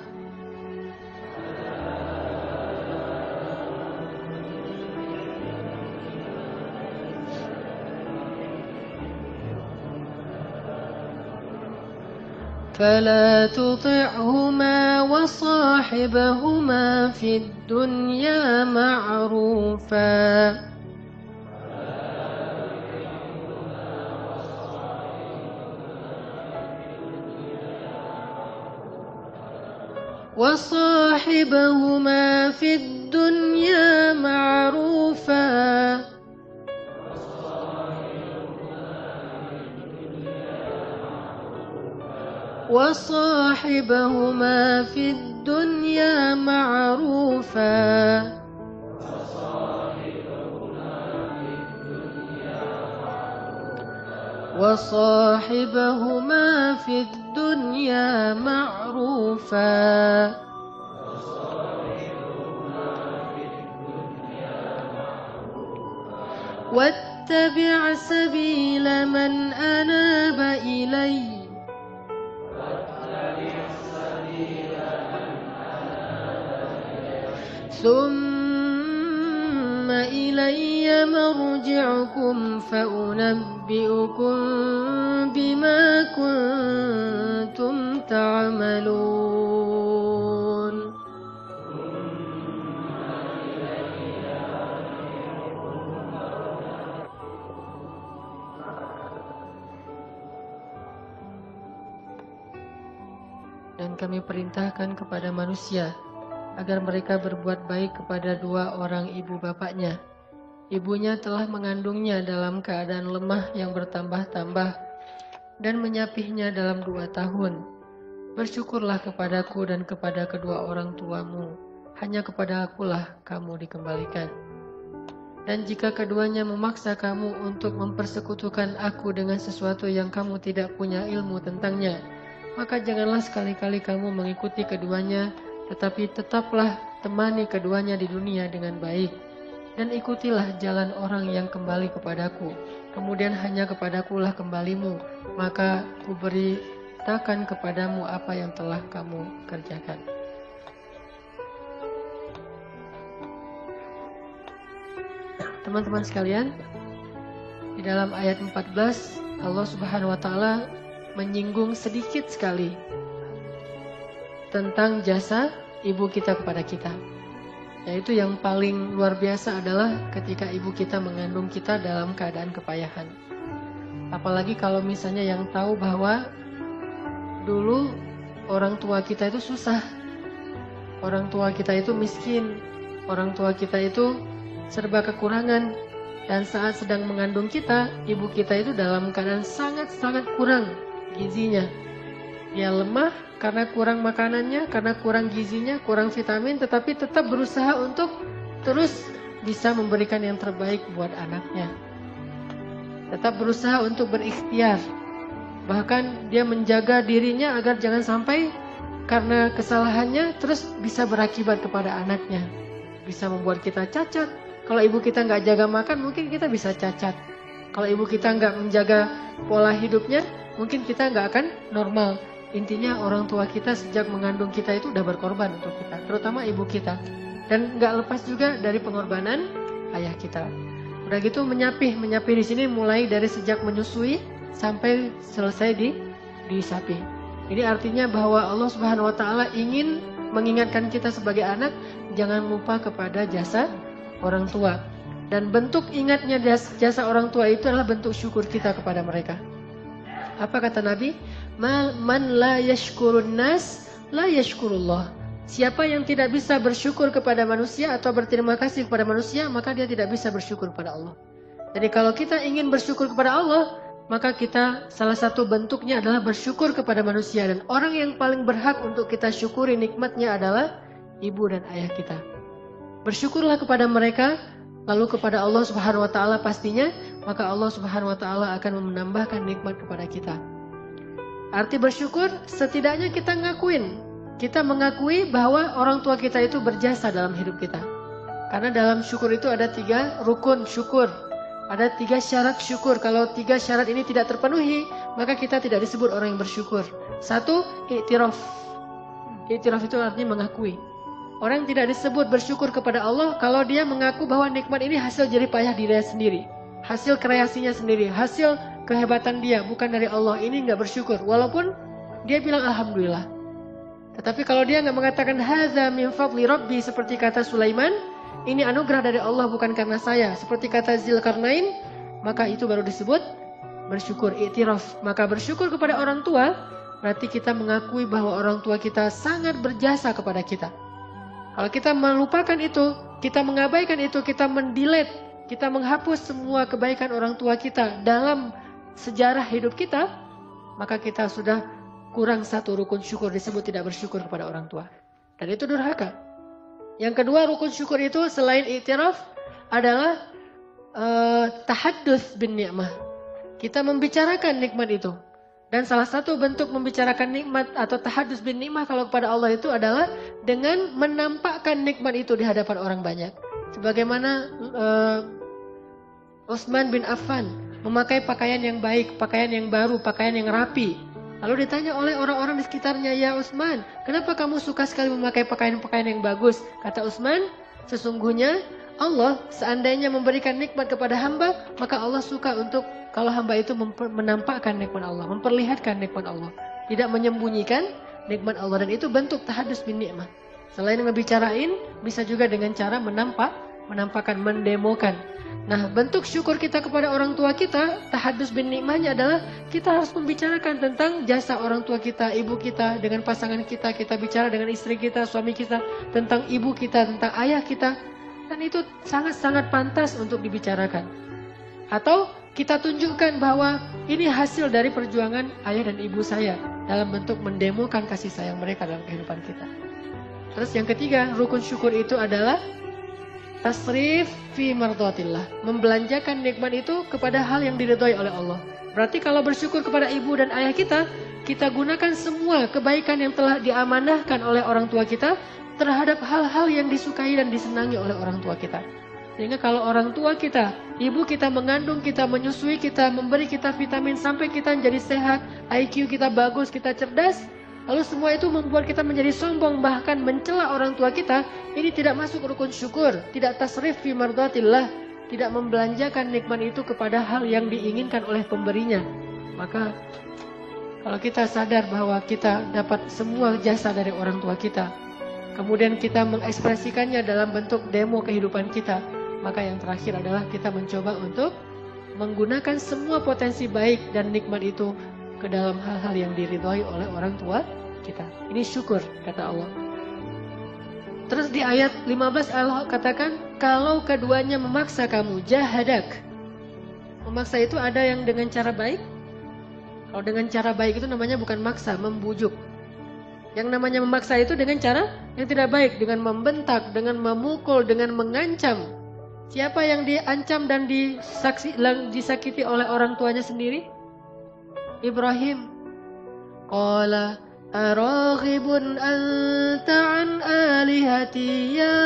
[SPEAKER 1] وصاحبهما في الدنيا معروفا وصاحبهما في الدنيا معروفا واتبع سبيل من أناب إلي ثم إلي مرجعكم فأنبئكم بما كنتم تعملون Dan kami perintahkan kepada manusia agar mereka berbuat baik kepada dua orang ibu bapaknya. Ibunya telah mengandungnya dalam keadaan lemah yang bertambah-tambah dan menyapihnya dalam 2 tahun. Bersyukurlah kepadaku dan kepada kedua orang tuamu. Hanya kepada akulah kamu dikembalikan. Dan jika keduanya memaksa kamu untuk mempersekutukan aku dengan sesuatu yang kamu tidak punya ilmu tentangnya, maka janganlah sekali-kali kamu mengikuti keduanya, tetapi tetaplah temani keduanya di dunia dengan baik, dan ikutilah jalan orang yang kembali kepadaku, kemudian hanya kepadakulah kembalimu, maka kuberitakan kepadamu apa yang telah kamu kerjakan. Teman-teman sekalian, di dalam ayat 14 Allah Subhanahu wa taala menyinggung sedikit sekali tentang jasa ibu kita kepada kita. Yaitu yang paling luar biasa adalah ketika ibu kita mengandung kita dalam keadaan kepayahan. Apalagi kalau misalnya yang tahu bahwa dulu orang tua kita itu susah, orang tua kita itu miskin, orang tua kita itu serba kekurangan, dan saat sedang mengandung kita, ibu kita itu dalam keadaan sangat-sangat kurang gizinya. Dia lemah karena kurang makanannya, karena kurang gizinya, kurang vitamin, tetapi tetap berusaha untuk terus bisa memberikan yang terbaik buat anaknya. Tetap berusaha untuk berikhtiar. Bahkan dia menjaga dirinya agar jangan sampai karena kesalahannya terus bisa berakibat kepada anaknya. Bisa membuat kita cacat. Kalau ibu kita nggak jaga makan, mungkin kita bisa cacat. Kalau ibu kita nggak menjaga pola hidupnya, mungkin kita nggak akan normal. Intinya orang tua kita sejak mengandung kita itu udah berkorban untuk kita, terutama ibu kita. Dan nggak lepas juga dari pengorbanan ayah kita. Udah gitu menyapih di sini mulai dari sejak menyusui sampai selesai disapi. Ini artinya bahwa Allah Subhanahu Wa Taala ingin mengingatkan kita sebagai anak, jangan lupa kepada jasa orang tua. Dan bentuk ingatnya jasa orang tua itu adalah bentuk syukur kita kepada mereka. Apa kata Nabi? Man la yashkurun nas la yashkurullah. Siapa yang tidak bisa bersyukur kepada manusia atau berterima kasih kepada manusia, maka dia tidak bisa bersyukur kepada Allah. Jadi kalau kita ingin bersyukur kepada Allah, maka kita salah satu bentuknya adalah bersyukur kepada manusia. Dan orang yang paling berhak untuk kita syukuri nikmatnya adalah ibu dan ayah kita. Bersyukurlah kepada mereka, lalu kepada Allah Subhanahu Wa Taala pastinya, maka Allah Subhanahu Wa Taala akan menambahkan nikmat kepada kita. Arti bersyukur, setidaknya kita mengakui bahwa orang tua kita itu berjasa dalam hidup kita. Karena dalam syukur itu ada 3 rukun syukur, ada 3 syarat syukur. Kalau 3 syarat ini tidak terpenuhi, maka kita tidak disebut orang yang bersyukur. 1, i'tiraf. I'tiraf itu artinya mengakui. Orang tidak disebut bersyukur kepada Allah kalau dia mengaku bahwa nikmat ini hasil jerih payah dirinya sendiri, hasil kreasinya sendiri, hasil kehebatan dia, bukan dari Allah. Ini nggak bersyukur, walaupun dia bilang alhamdulillah. Tetapi kalau dia nggak mengatakan hadza min fadli rabbi, seperti kata Sulaiman, ini anugerah dari Allah bukan karena saya, seperti kata Zulkarnain, maka itu baru disebut bersyukur, i'tiraf. Maka bersyukur kepada orang tua berarti kita mengakui bahwa orang tua kita sangat berjasa kepada kita. Kalau kita melupakan itu, kita mengabaikan itu, kita mendelete, kita menghapus semua kebaikan orang tua kita dalam sejarah hidup kita, maka kita sudah kurang 1 rukun syukur, disebut tidak bersyukur kepada orang tua. Dan itu durhaka. Yang kedua rukun syukur itu selain i'tiraf adalah tahadduts bin ni'mah. Kita membicarakan nikmat itu. Dan salah satu bentuk membicarakan nikmat atau tahadduts bin ni'mah kalau kepada Allah itu adalah dengan menampakkan nikmat itu di hadapan orang banyak. Sebagaimana Utsman bin Affan memakai pakaian yang baik, pakaian yang baru, pakaian yang rapi. Lalu ditanya oleh orang-orang di sekitarnya, "Ya Utsman, kenapa kamu suka sekali memakai pakaian-pakaian yang bagus?" Kata Utsman, "Sesungguhnya Allah seandainya memberikan nikmat kepada hamba, maka Allah suka untuk kalau hamba itu menampakkan nikmat Allah, memperlihatkan nikmat Allah, tidak menyembunyikan nikmat Allah." Dan itu bentuk tahadduts bin ni'mah. Selain ngebicarain, bisa juga dengan cara menampakkan, mendemokan. Nah, bentuk syukur kita kepada orang tua kita, tahadduts bin ni'mahnya adalah kita harus membicarakan tentang jasa orang tua kita, ibu kita, dengan pasangan kita, kita bicara dengan istri kita, suami kita, tentang ibu kita, tentang ayah kita. Dan itu sangat-sangat pantas untuk dibicarakan. Atau kita tunjukkan bahwa ini hasil dari perjuangan ayah dan ibu saya dalam bentuk mendemokan kasih sayang mereka dalam kehidupan kita. Terus yang ketiga, rukun syukur itu adalah tasrif fi mardhatillah, membelanjakan nikmat itu kepada hal yang diridhoi oleh Allah. Berarti kalau bersyukur kepada ibu dan ayah kita, kita gunakan semua kebaikan yang telah diamanahkan oleh orang tua kita terhadap hal-hal yang disukai dan disenangi oleh orang tua kita. Sehingga kalau orang tua kita, ibu kita mengandung kita, menyusui kita, memberi kita vitamin sampai kita jadi sehat, IQ kita bagus, kita cerdas, lalu semua itu membuat kita menjadi sombong, bahkan mencela orang tua kita, ini tidak masuk rukun syukur, tidak tasrif fi mardatillah, tidak membelanjakan nikmat itu kepada hal yang diinginkan oleh pemberinya. Maka kalau kita sadar bahwa kita dapat semua jasa dari orang tua kita, kemudian kita mengekspresikannya dalam bentuk demo kehidupan kita, maka yang terakhir adalah kita mencoba untuk menggunakan semua potensi baik dan nikmat itu ke dalam hal-hal yang diridhoi oleh orang tua kita. Ini syukur, kata Allah. Terus di ayat 15 Allah katakan, kalau keduanya memaksa kamu, jahadak. Memaksa itu ada yang dengan cara baik. Kalau dengan cara baik itu namanya bukan maksa, membujuk. Yang namanya memaksa itu dengan cara yang tidak baik, dengan membentak, dengan memukul, dengan mengancam. Siapa yang diancam dan disakiti oleh orang tuanya sendiri? Ibrahim. Qala araghibun anta an alihati ya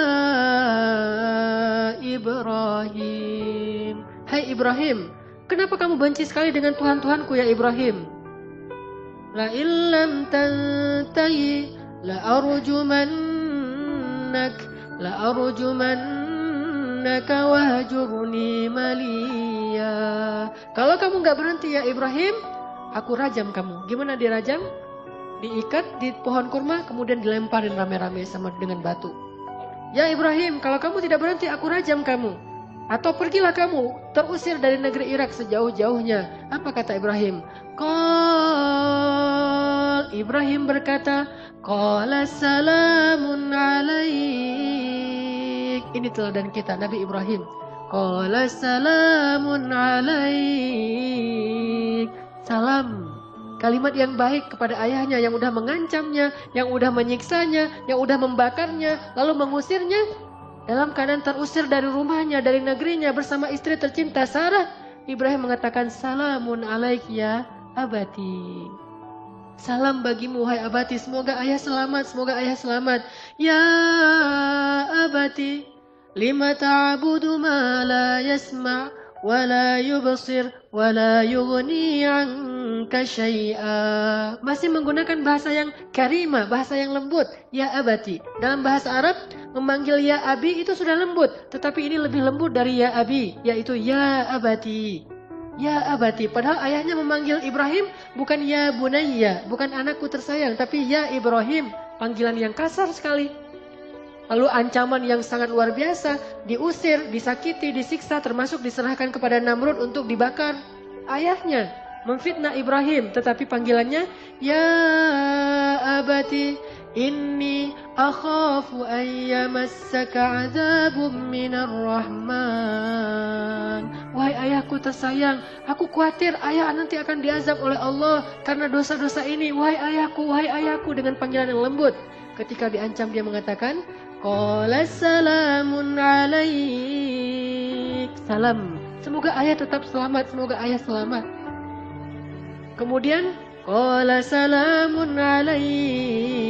[SPEAKER 1] Ibrahim. Hai Ibrahim, kenapa kamu benci sekali dengan Tuhan-Tuhanku ya Ibrahim? La illam tantahi la arjumannak wahjurni maliya. Kalau kamu gak berhenti ya Ibrahim, aku rajam kamu. Gimana dirajam? Diikat di pohon kurma, kemudian dilemparin rame-rame sama dengan batu. Ya Ibrahim, kalau kamu tidak berhenti, aku rajam kamu. Atau pergilah kamu, terusir dari negeri Irak sejauh-jauhnya. Apa kata Ibrahim? Ibrahim berkata, qala salamun alaik. Ini teladan kita, Nabi Ibrahim. Qala salamun alaik. Salam. Kalimat yang baik kepada ayahnya yang udah mengancamnya, yang udah menyiksanya, yang udah membakarnya, lalu mengusirnya. Dalam keadaan terusir dari rumahnya, dari negerinya bersama istri tercinta Sarah, Ibrahim mengatakan, salamun alaik ya abati. Salam bagimu hai abati, semoga ayah selamat, semoga ayah selamat. Ya abati, lima ta'budu ma la yasma' wa la yubsir wa la yughni 'anka syai'a. Masih menggunakan bahasa yang karimah, bahasa yang lembut. Ya abati. Dalam bahasa Arab, memanggil ya abi itu sudah lembut, tetapi ini lebih lembut dari ya abi, yaitu ya abati. Ya abati, padahal ayahnya memanggil Ibrahim bukan ya bunayya, bukan anakku tersayang, tapi ya Ibrahim, panggilan yang kasar sekali. Lalu ancaman yang sangat luar biasa, diusir, disakiti, disiksa, termasuk diserahkan kepada Namrud untuk dibakar. Ayahnya memfitnah Ibrahim, tetapi panggilannya ya abati inni akhafu an yamassaka 'adzabun minar rahman. Wahai ayahku tersayang, aku khawatir ayah nanti akan diazab oleh Allah karena dosa-dosa ini. Wahai ayahku, dengan panggilan yang lembut. Ketika diancam dia mengatakan, qala salamun alaik. Salam. Semoga ayah tetap selamat, semoga ayah selamat. Kemudian qala salamun alaik.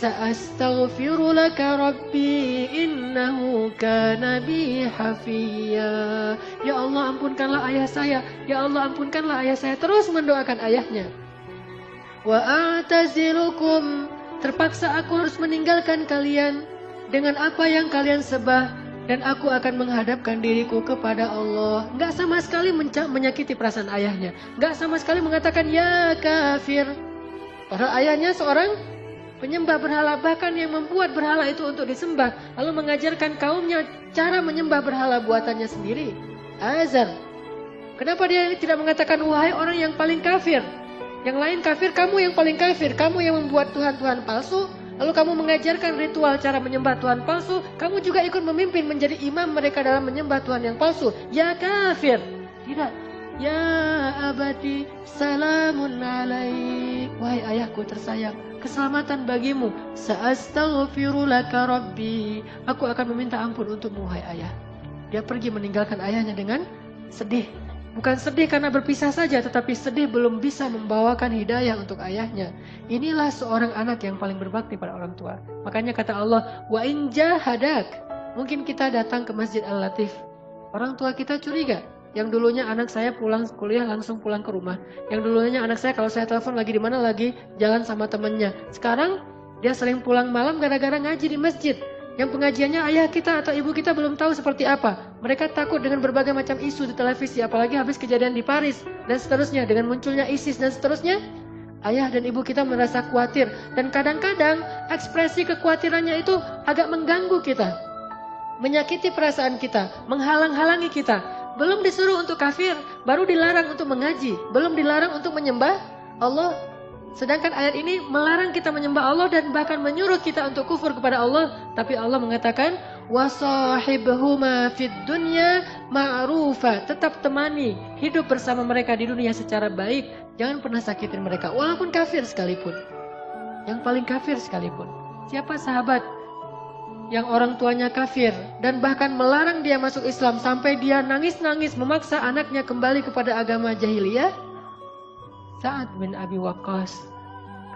[SPEAKER 1] Sa'astaghfiru laka rabbi innahu kana bi hafiya. Ya Allah, ampunkanlah ayah saya. Ya Allah, ampunkanlah ayah saya. Terus mendoakan ayahnya. Wa a'tazilukum. Terpaksa aku harus meninggalkan kalian dengan apa yang kalian sembah, dan aku akan menghadapkan diriku kepada Allah. Enggak sama sekali menyakiti perasaan ayahnya. Enggak sama sekali mengatakan ya kafir. Padahal ayahnya seorang penyembah berhala, bahkan yang membuat berhala itu untuk disembah, lalu mengajarkan kaumnya cara menyembah berhala buatannya sendiri. Azar. Kenapa dia tidak mengatakan wahai orang yang paling kafir? Yang lain kafir, kamu yang paling kafir. Kamu yang membuat Tuhan-Tuhan palsu, lalu kamu mengajarkan ritual cara menyembah Tuhan palsu. Kamu juga ikut memimpin menjadi imam mereka dalam menyembah Tuhan yang palsu. Ya kafir. Tidak. Ya abadi, salamun alaik. Wahai ayahku tersayang, keselamatan bagimu. Sa'astaghfiru laka rabbi. Aku akan meminta ampun untukmu, wahai ayah. Dia pergi meninggalkan ayahnya dengan sedih. Bukan sedih karena berpisah saja, tetapi sedih belum bisa membawakan hidayah untuk ayahnya. Inilah seorang anak yang paling berbakti pada orang tua. Makanya kata Allah, wa in jahadak,
[SPEAKER 2] Mungkin kita datang ke Masjid Al-Latif. Orang tua kita curiga. Yang dulunya anak saya pulang kuliah langsung pulang ke rumah. Yang dulunya anak saya kalau saya telepon lagi di mana, lagi jalan sama temennya. Sekarang dia sering pulang malam gara-gara ngaji di masjid. Yang pengajiannya ayah kita atau ibu kita belum tahu seperti apa. Mereka takut dengan berbagai macam isu di televisi, apalagi habis kejadian di Paris dan seterusnya, dengan munculnya ISIS dan seterusnya. Ayah dan ibu kita merasa khawatir, dan kadang-kadang ekspresi kekhawatirannya itu agak mengganggu kita, menyakiti perasaan kita, menghalang-halangi kita. Belum disuruh untuk kafir, baru dilarang untuk mengaji, belum dilarang untuk menyembah Allah. Sedangkan ayat ini melarang kita menyembah Allah dan bahkan menyuruh kita untuk kufur kepada Allah. Tapi Allah mengatakan, wasahibhuma fid dunya ma'rufa. Tetap temani, hidup bersama mereka di dunia secara baik. Jangan pernah sakitin mereka, walaupun kafir sekalipun. Yang paling kafir sekalipun. Siapa sahabat yang orang tuanya kafir dan bahkan melarang dia masuk Islam sampai dia nangis-nangis memaksa anaknya kembali kepada agama jahiliyah? Sa'ad bin Abi Waqqas.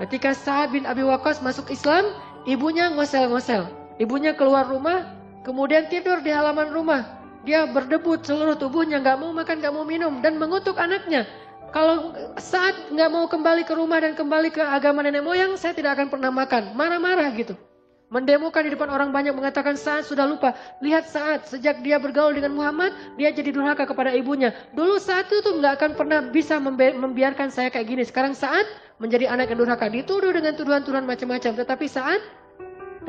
[SPEAKER 2] Ketika Sa'ad bin Abi Waqqas masuk Islam, ibunya ngosel-ngosel. Ibunya keluar rumah, kemudian tidur di halaman rumah. Dia berdebut seluruh tubuhnya, gak mau makan, gak mau minum, dan mengutuk anaknya. Kalau Sa'ad gak mau kembali ke rumah dan kembali ke agama nenek moyang, saya tidak akan pernah makan. Marah-marah gitu. Mendemokan di depan orang banyak, mengatakan Sa'ad sudah lupa. Lihat Sa'ad, sejak dia bergaul dengan Muhammad, dia jadi durhaka kepada ibunya. Dulu Sa'ad itu nggak akan pernah bisa membiarkan saya kayak gini. Sekarang Sa'ad menjadi anak yang durhaka, dituduh dengan tuduhan-tuduhan macam-macam. Tetapi Sa'ad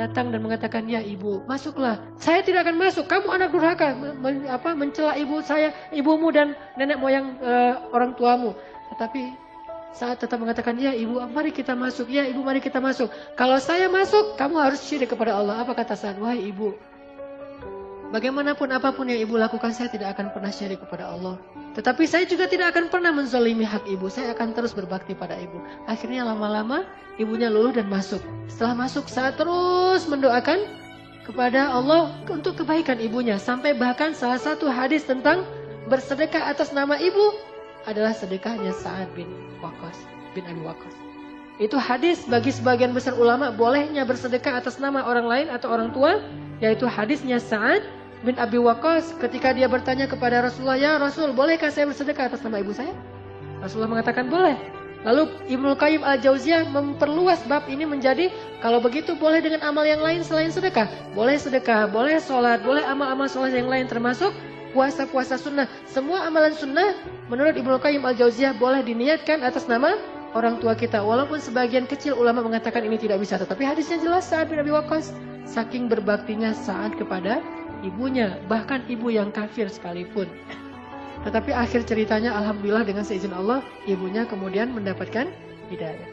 [SPEAKER 2] datang dan mengatakan, ya ibu, masuklah. Saya tidak akan masuk, kamu anak durhaka, mencela ibu saya, ibumu dan nenek moyang orang tuamu. Tetapi Sa'ad tetap mengatakan, ya ibu, mari kita masuk. Ya ibu, mari kita masuk. Kalau saya masuk, kamu harus syirik kepada Allah. Apa kata Sa'ad? Wahai ibu, bagaimanapun apapun yang ibu lakukan, saya tidak akan pernah syirik kepada Allah. Tetapi saya juga tidak akan pernah menzalimi hak ibu. Saya akan terus berbakti pada ibu. Akhirnya lama-lama ibunya luluh dan masuk. Setelah masuk, Sa'ad terus mendoakan kepada Allah untuk kebaikan ibunya. Sampai bahkan salah satu hadis tentang bersedekah atas nama ibu adalah sedekahnya Sa'ad bin Abi Waqqas. Itu hadis bagi sebagian besar ulama bolehnya bersedekah atas nama orang lain atau orang tua, yaitu hadisnya Sa'ad bin Abi Waqqas ketika dia bertanya kepada Rasulullah, ya Rasul, bolehkah saya bersedekah atas nama ibu saya? Rasulullah mengatakan boleh. Lalu Ibnu Qayyim Al-Jauziyah memperluas bab ini menjadi, kalau begitu boleh dengan amal yang lain selain sedekah. Boleh sedekah, boleh sholat, boleh amal-amal sholat yang lain termasuk puasa-puasa sunnah. Semua amalan sunnah menurut Ibnu Qayyim Al-Jauziyah boleh diniatkan atas nama orang tua kita. Walaupun sebagian kecil ulama mengatakan ini tidak bisa. Tetapi hadisnya jelas, Sa'ad bin Abi Waqqas saking berbaktinya Sa'ad kepada ibunya. Bahkan ibu yang kafir sekalipun. Tetapi akhir ceritanya alhamdulillah dengan seizin Allah, ibunya kemudian mendapatkan hidayah.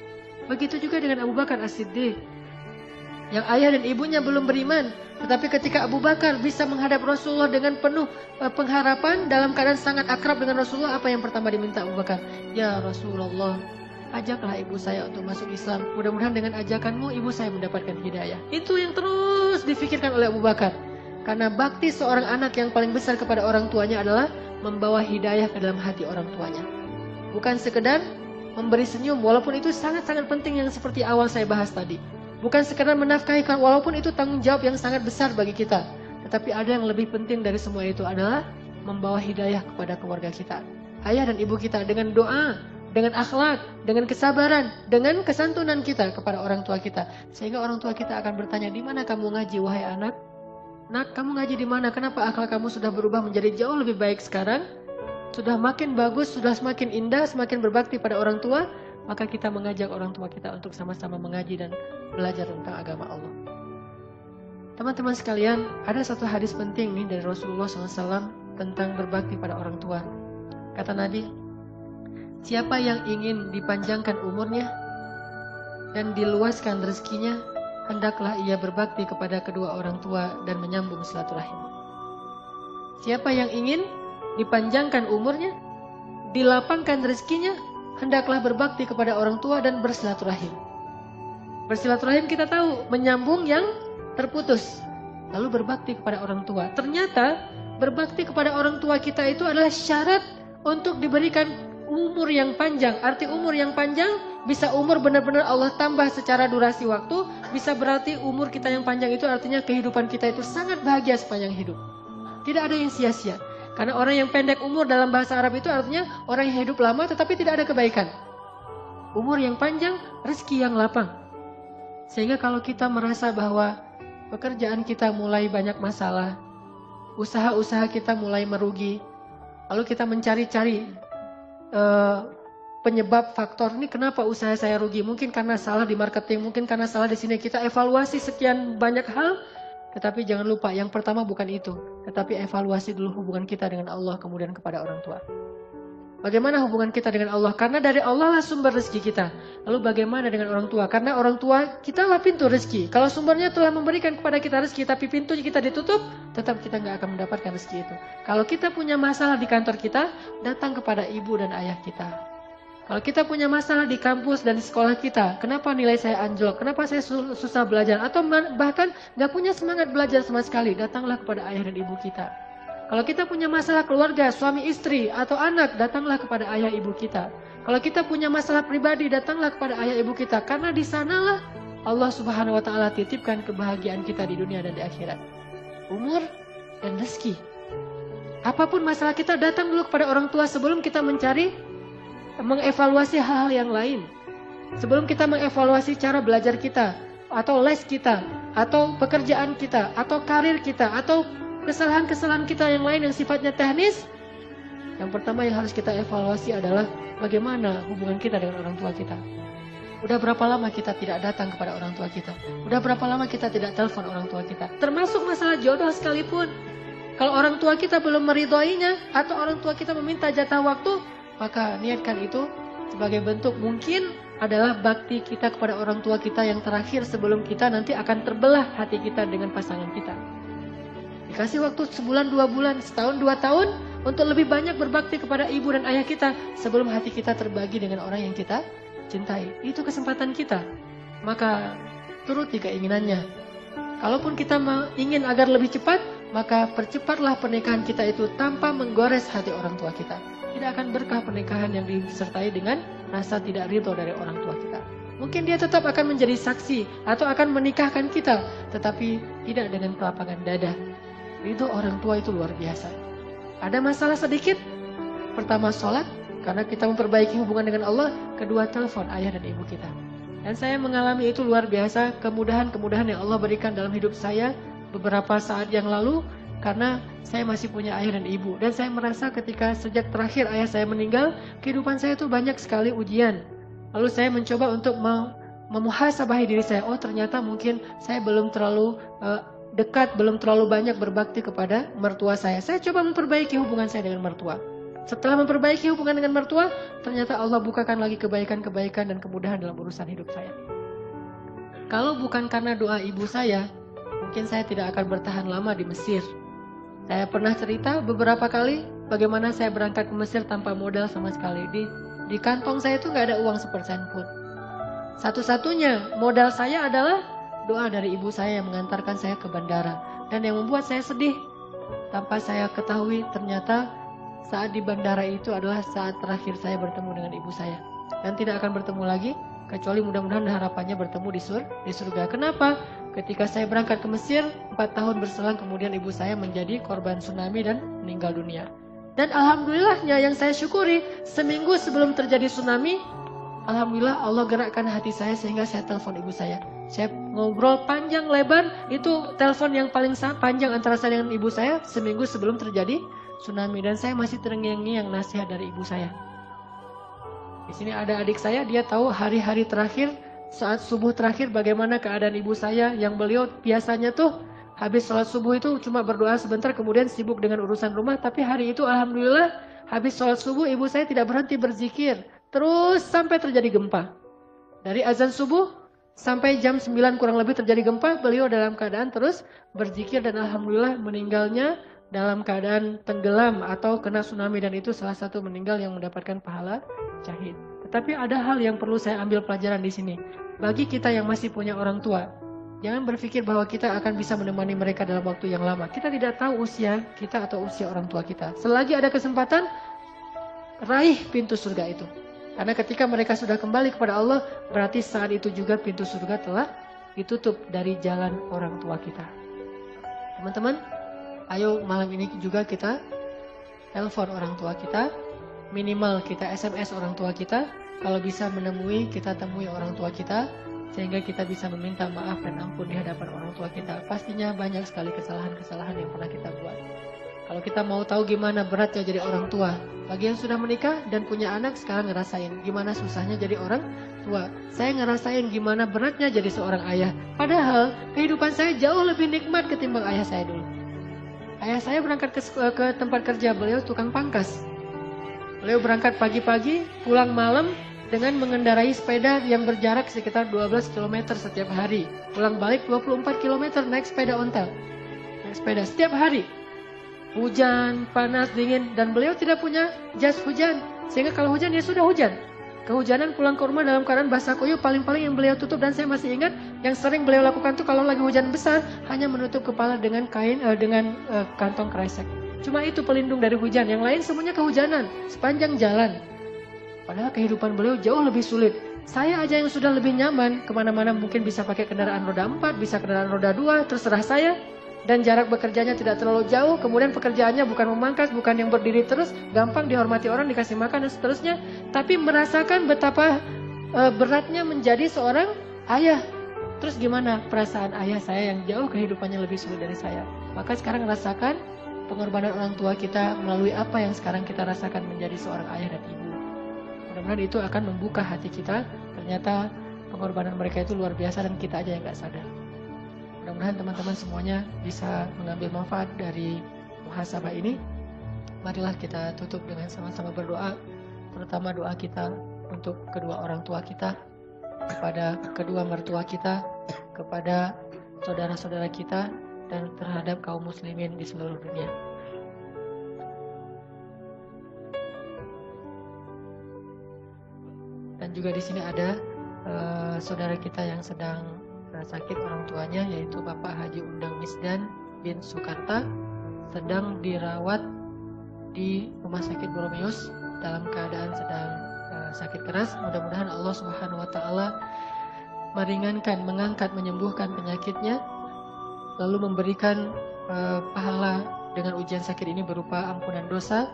[SPEAKER 2] Begitu juga dengan Abu Bakar As-Siddiq, yang ayah dan ibunya belum beriman. Tetapi ketika Abu Bakar bisa menghadap Rasulullah dengan penuh pengharapan, dalam keadaan sangat akrab dengan Rasulullah, apa yang pertama diminta Abu Bakar? Ya Rasulullah, ajaklah ibu saya untuk masuk Islam. Mudah-mudahan dengan ajakanmu ibu saya mendapatkan hidayah. Itu yang terus difikirkan oleh Abu Bakar. Karena bakti seorang anak yang paling besar kepada orang tuanya adalah membawa hidayah ke dalam hati orang tuanya. Bukan sekedar memberi senyum, walaupun itu sangat-sangat penting yang seperti awal saya bahas tadi. Bukan sekedar menafkahikan, walaupun itu tanggung jawab yang sangat besar bagi kita. Tetapi ada yang lebih penting dari semua itu adalah membawa hidayah kepada keluarga kita. Ayah dan ibu kita dengan doa, dengan akhlak, dengan kesabaran, dengan kesantunan kita kepada orang tua kita. Sehingga orang tua kita akan bertanya, di mana kamu ngaji wahai anak? Nak, kamu ngaji di mana? Kenapa akhlak kamu sudah berubah menjadi jauh lebih baik sekarang? Sudah makin bagus, sudah semakin indah, semakin berbakti pada orang tua. Maka kita mengajak orang tua kita untuk sama-sama mengaji dan belajar tentang agama Allah. Teman-teman sekalian, ada satu hadis penting nih dari Rasulullah SAW tentang berbakti pada orang tua. Kata Nabi, siapa yang ingin dipanjangkan umurnya dan diluaskan rezekinya, hendaklah ia berbakti kepada kedua orang tua dan menyambung silaturahim. Siapa yang ingin dipanjangkan umurnya, dilapangkan rezekinya, hendaklah berbakti kepada orang tua dan bersilaturahim. Bersilaturahim kita tahu, menyambung yang terputus. Lalu berbakti kepada orang tua. Ternyata berbakti kepada orang tua kita itu adalah syarat untuk diberikan umur yang panjang. Arti umur yang panjang, Bisa umur benar-benar Allah tambah secara durasi waktu, bisa berarti umur kita yang panjang itu artinya kehidupan kita itu sangat bahagia sepanjang hidup. Tidak ada yang sia-sia. Karena orang yang pendek umur dalam bahasa Arab itu artinya orang yang hidup lama tetapi tidak ada kebaikan. Umur yang panjang, rezeki yang lapang. Sehingga kalau kita merasa bahwa pekerjaan kita mulai banyak masalah, usaha-usaha kita mulai merugi, lalu kita mencari-cari penyebab faktor ini kenapa usaha saya rugi. Mungkin karena salah di marketing, mungkin karena salah di sini. Kita evaluasi sekian banyak hal, tetapi jangan lupa yang pertama bukan itu. Tetapi evaluasi dulu hubungan kita dengan Allah, kemudian kepada orang tua. Bagaimana hubungan kita dengan Allah? Karena dari Allah lah sumber rezeki kita. Lalu bagaimana dengan orang tua? Karena orang tua kita lah pintu rezeki. Kalau sumbernya telah memberikan kepada kita rezeki, tapi pintunya kita ditutup, tetap kita nggak akan mendapatkan rezeki itu. Kalau kita punya masalah di kantor kita, datang kepada ibu dan ayah kita. Kalau kita punya masalah di kampus dan di sekolah kita, kenapa nilai saya anjlok? Kenapa saya susah belajar? Atau bahkan nggak punya semangat belajar sama sekali, datanglah kepada ayah dan ibu kita. Kalau kita punya masalah keluarga, suami istri atau anak, datanglah kepada ayah ibu kita. Kalau kita punya masalah pribadi, datanglah kepada ayah ibu kita. Karena di sanalah Allah Subhanahu wa Ta'ala titipkan kebahagiaan kita di dunia dan di akhirat. Umur dan rezeki. Apapun masalah kita, datang dulu kepada orang tua sebelum kita mengevaluasi hal-hal yang lain. Sebelum kita mengevaluasi cara belajar kita, atau les kita, atau pekerjaan kita, atau karir kita, atau kesalahan-kesalahan kita yang lain yang sifatnya teknis, yang pertama yang harus kita evaluasi adalah bagaimana hubungan kita dengan orang tua kita. Udah berapa lama kita tidak datang kepada orang tua kita? Udah berapa lama kita tidak telepon orang tua kita? Termasuk masalah jodoh sekalipun. Kalau orang tua kita belum meridhoinya, atau orang tua kita meminta jatah waktu, maka niatkan itu sebagai bentuk mungkin adalah bakti kita kepada orang tua kita yang terakhir sebelum kita nanti akan terbelah hati kita dengan pasangan kita. Dikasih waktu sebulan, 2 bulan, setahun, 2 tahun untuk lebih banyak berbakti kepada ibu dan ayah kita sebelum hati kita terbagi dengan orang yang kita cintai. Itu kesempatan kita. Maka turuti keinginannya. Kalaupun kita ingin agar lebih cepat, maka percepatlah pernikahan kita itu tanpa menggores hati orang tua kita. Tidak akan berkah pernikahan yang disertai dengan rasa tidak ridho dari orang tua kita. Mungkin dia tetap akan menjadi saksi atau akan menikahkan kita, tetapi tidak dengan kelapangan dada. Ridho orang tua itu luar biasa. Ada masalah sedikit, pertama sholat, karena kita memperbaiki hubungan dengan Allah. Kedua, telepon ayah dan ibu kita. Dan saya mengalami itu luar biasa, kemudahan-kemudahan yang Allah berikan dalam hidup saya beberapa saat yang lalu, karena saya masih punya ayah dan ibu. Dan saya merasa ketika sejak terakhir ayah saya meninggal, kehidupan saya itu banyak sekali ujian. Lalu saya mencoba untuk memuhasabahi diri saya. Oh, ternyata mungkin saya belum terlalu dekat, belum terlalu banyak berbakti kepada mertua saya. Saya coba memperbaiki hubungan saya dengan mertua. Setelah memperbaiki hubungan dengan mertua, ternyata Allah bukakan lagi kebaikan-kebaikan dan kemudahan dalam urusan hidup saya. Kalau bukan karena doa ibu saya, mungkin saya tidak akan bertahan lama di Mesir. Saya pernah cerita beberapa kali bagaimana saya berangkat ke Mesir tanpa modal sama sekali. Di kantong saya itu nggak ada uang sepersen pun. Satu-satunya modal saya adalah doa dari ibu saya yang mengantarkan saya ke bandara. Dan yang membuat saya sedih, tanpa saya ketahui ternyata saat di bandara itu adalah saat terakhir saya bertemu dengan ibu saya. Dan tidak akan bertemu lagi, kecuali mudah-mudahan harapannya bertemu di surga. Kenapa? Ketika saya berangkat ke Mesir, 4 tahun berselang kemudian ibu saya menjadi korban tsunami dan meninggal dunia. Dan alhamdulillahnya yang saya syukuri, seminggu sebelum terjadi tsunami, alhamdulillah Allah gerakkan hati saya sehingga saya telepon ibu saya. Saya ngobrol panjang lebar, itu telepon yang paling panjang antara saya dengan ibu saya seminggu sebelum terjadi tsunami. Dan saya masih terngiang-ngiang nasihat dari ibu saya. Di sini ada adik saya, dia tahu hari-hari terakhir, saat subuh terakhir bagaimana keadaan ibu saya, yang beliau biasanya tuh habis sholat subuh itu cuma berdoa sebentar kemudian sibuk dengan urusan rumah. Tapi hari itu alhamdulillah habis sholat subuh ibu saya tidak berhenti berzikir. Terus sampai terjadi gempa. Dari azan subuh sampai jam 9 kurang lebih terjadi gempa, beliau dalam keadaan terus berzikir dan alhamdulillah meninggalnya dalam keadaan tenggelam atau kena tsunami, dan itu salah satu meninggal yang mendapatkan pahala syahid. Tetapi ada hal yang perlu saya ambil pelajaran di sini. Bagi kita yang masih punya orang tua, jangan berpikir bahwa kita akan bisa menemani mereka dalam waktu yang lama. Kita tidak tahu usia kita atau usia orang tua kita. Selagi ada kesempatan, raih pintu surga itu. Karena ketika mereka sudah kembali kepada Allah, berarti saat itu juga pintu surga telah ditutup dari jalan orang tua kita. Teman-teman, ayo malam ini juga kita telepon orang tua kita, minimal kita SMS orang tua kita, kalau bisa menemui, kita temui orang tua kita, sehingga kita bisa meminta maaf dan ampun di hadapan orang tua kita. Pastinya banyak sekali kesalahan-kesalahan yang pernah kita buat. Kalau kita mau tahu gimana beratnya jadi orang tua, bagi yang sudah menikah dan punya anak sekarang ngerasain gimana susahnya jadi orang tua. Saya ngerasain gimana beratnya jadi seorang ayah. Padahal kehidupan saya jauh lebih nikmat ketimbang ayah saya dulu. Ayah saya berangkat ke tempat kerja, beliau tukang pangkas. Beliau berangkat pagi-pagi, pulang malam dengan mengendarai sepeda yang berjarak sekitar 12 km setiap hari. Pulang balik 24 km naik sepeda ontel. Naik sepeda setiap hari. Hujan, panas, dingin, dan beliau tidak punya jas hujan. Sehingga kalau hujan, ya sudah hujan. Kehujanan pulang ke rumah dalam keadaan basah kuyup, paling-paling yang beliau tutup, dan saya masih ingat yang sering beliau lakukan tuh kalau lagi hujan besar, hanya menutup kepala dengan kain, kantong kresek. Cuma itu pelindung dari hujan, yang lain semuanya kehujanan, sepanjang jalan. Padahal kehidupan beliau jauh lebih sulit. Saya aja yang sudah lebih nyaman, kemana-mana mungkin bisa pakai kendaraan roda 4, bisa kendaraan roda 2, terserah saya. Dan jarak bekerjanya tidak terlalu jauh, kemudian pekerjaannya bukan memangkas, bukan yang berdiri terus, gampang dihormati orang, dikasih makan dan seterusnya. Tapi merasakan betapa beratnya menjadi seorang ayah. Terus gimana perasaan ayah saya yang jauh kehidupannya lebih sulit dari saya? Maka sekarang rasakan pengorbanan orang tua kita melalui apa yang sekarang kita rasakan menjadi seorang ayah dan ibu. Mudah-mudahan itu akan membuka hati kita. Ternyata pengorbanan mereka itu luar biasa dan kita aja yang gak sadar. Mudah-mudahan teman-teman semuanya bisa mengambil manfaat dari muhasabah ini. Marilah kita tutup dengan sama-sama berdoa, terutama doa kita untuk kedua orang tua kita, kepada kedua mertua kita, kepada saudara-saudara kita, dan terhadap kaum muslimin di seluruh dunia. Dan juga di sini ada saudara kita yang sedang sakit orang tuanya, yaitu Bapak Haji Undang Misdan bin Sukarta, sedang dirawat di Rumah Sakit Boromeus dalam keadaan sedang sakit keras. Mudah-mudahan Allah Subhanahu wa taala meringankan, mengangkat, menyembuhkan penyakitnya, lalu memberikan pahala dengan ujian sakit ini berupa ampunan dosa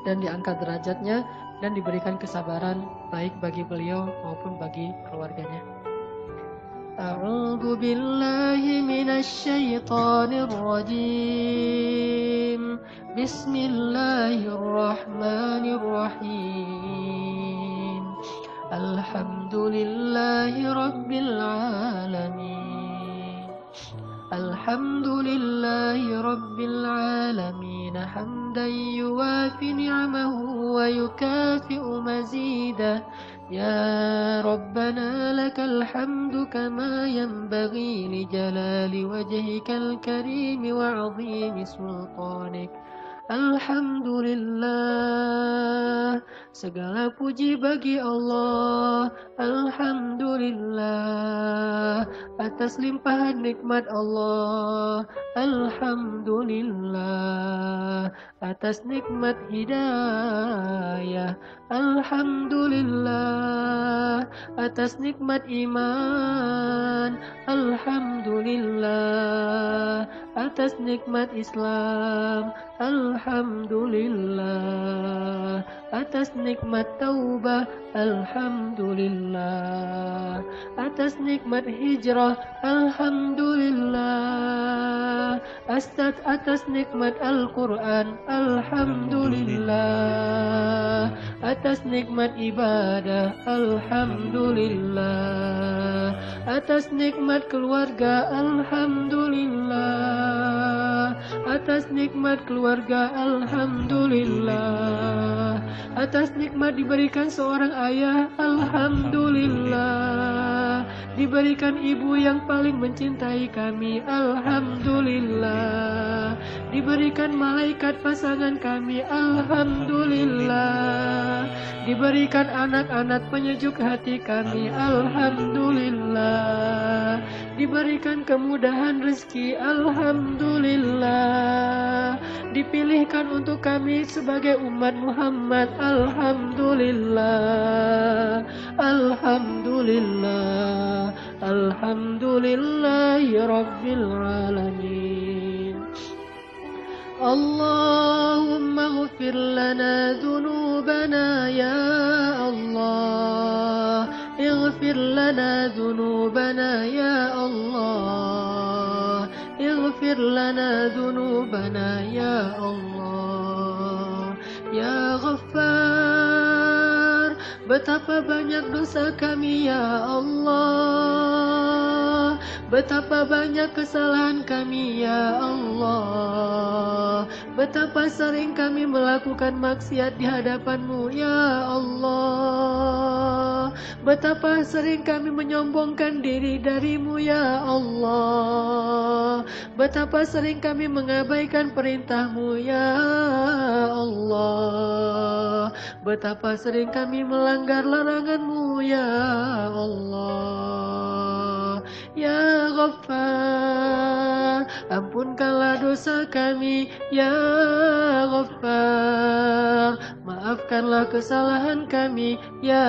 [SPEAKER 2] dan diangkat derajatnya dan diberikan kesabaran baik bagi beliau maupun bagi keluarganya. A'udzu billahi minasy syaithanir rajim. Bismillahirrahmanirrahim. Alhamdulillahi rabbil alamin. Alhamdulillahi rabbil alamin hamdan yuwafi ni'amahu wa yukafi'u mazidah. Ya Rabbana lakal hamdu kama yanbaghi li jalali wajhikal karim wa 'azimi sultanik. Alhamdulillah, segala puji bagi Allah. Alhamdulillah, atas limpahan nikmat Allah. Alhamdulillah, atas nikmat hidayah. Alhamdulillah, atas nikmat iman. Alhamdulillah, atas nikmat Islam. Alhamdulillah, atas nikmat taubah. Alhamdulillah, atas nikmat hijrah. Alhamdulillah, atas nikmat Al-Quran. Alhamdulillah, atas nikmat ibadah. Alhamdulillah, atas nikmat keluarga. Alhamdulillah, atas nikmat keluarga. Alhamdulillah, atas nikmat diberikan seorang ayah. Alhamdulillah, diberikan ibu yang paling mencintai kami. Alhamdulillah, diberikan malaikat pasangan kami. Alhamdulillah, diberikan anak-anak penyejuk hati kami. Alhamdulillah, diberikan kemudahan rezeki. Alhamdulillah, dipilihkan untuk kami sebagai umat Muhammad. Alhamdulillah, Alhamdulillah, Alhamdulillahi Rabbil Alamin. Allahumma ghfir lana dhunubana ya Allah, ighfir lana dhunubana ya Allah, ighfir lana dhunubana ya Allah. Ya Ghaffar, betapa banyak dosa kami ya Allah, betapa banyak kesalahan kami ya Allah, betapa sering kami melakukan maksiat di hadapan-Mu ya Allah, betapa sering kami menyombongkan diri dari-Mu ya Allah, betapa sering kami mengabaikan perintah-Mu ya Allah, betapa sering kami melanggar larangan-Mu ya Allah. Ya Ghaffar, ampunkanlah dosa kami ya Ghaffar, maafkanlah kesalahan kami ya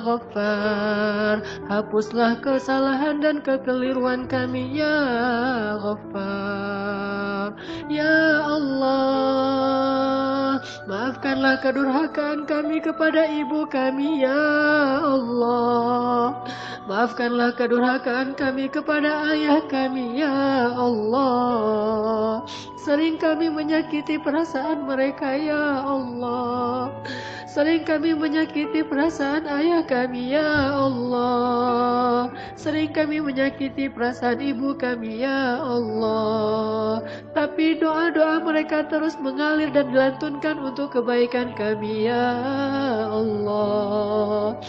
[SPEAKER 2] Ghaffar, hapuslah kesalahan dan kekeliruan kami ya Ghaffar. Ya Allah, maafkanlah kedurhakaan kami kepada ibu kami ya Allah, maafkanlah kedurhakaan kami kepada ayah kami ya Allah. Sering kami menyakiti perasaan mereka ya Allah, sering kami menyakiti perasaan ayah kami ya Allah, sering kami menyakiti perasaan ibu kami ya Allah. Tapi doa-doa mereka terus mengalir dan dilantunkan untuk kebaikan kami ya Allah.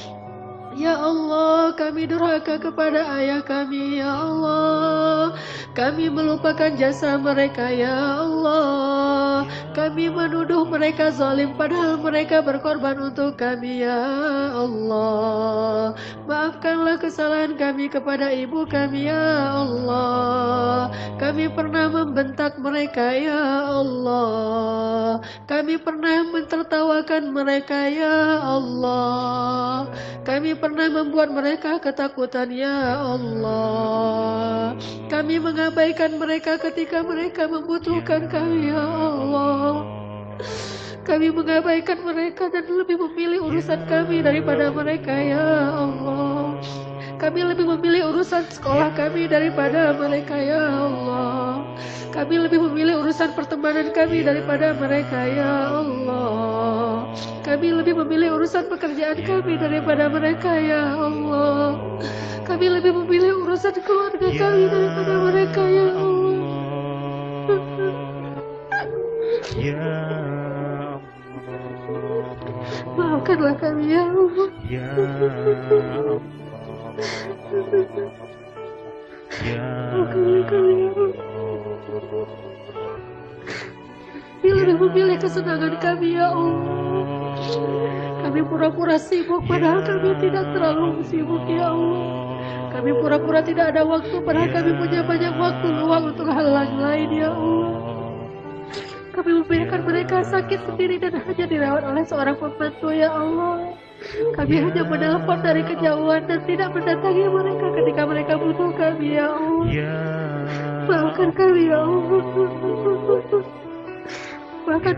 [SPEAKER 2] Ya Allah, kami durhaka kepada ayah kami ya Allah, kami melupakan jasa mereka ya Allah, kami menuduh mereka zalim padahal mereka berkorban untuk kami ya Allah. Maafkanlah kesalahan kami kepada ibu kami ya Allah, kami pernah membentak mereka ya Allah, kami pernah mentertawakan mereka ya Allah, kami pernah membuat mereka ketakutan ya Allah, kami mengabaikan mereka ketika mereka membutuhkan kami ya Allah, kami mengabaikan mereka dan lebih memilih urusan kami daripada mereka ya Allah, kami lebih memilih urusan sekolah kami daripada mereka ya Allah, kami lebih memilih urusan pertemanan kami daripada mereka ya Allah, kami lebih memilih urusan pekerjaan kami daripada mereka ya Allah, kami lebih memilih urusan keluarga kami daripada mereka ya Allah.
[SPEAKER 3] Ya
[SPEAKER 2] Maafkanlah kami ya Allah.
[SPEAKER 3] Ya Ya
[SPEAKER 2] Maafkanlah kami ya Allah. Kami lebih memilih kesenangan kami ya Allah. Kami pura-pura sibuk padahal kami tidak terlalu sibuk ya Allah. Kami pura-pura tidak ada waktu padahal kami punya banyak waktu luang untuk hal lain ya Allah. Kami membiarkan mereka sakit sendiri dan hanya dirawat oleh seorang pembantu ya Allah. Kami hanya menelpon dari kejauhan dan tidak mendatangi mereka ketika mereka butuh kami ya Allah. Maafkan kami ya Allah. Bahkan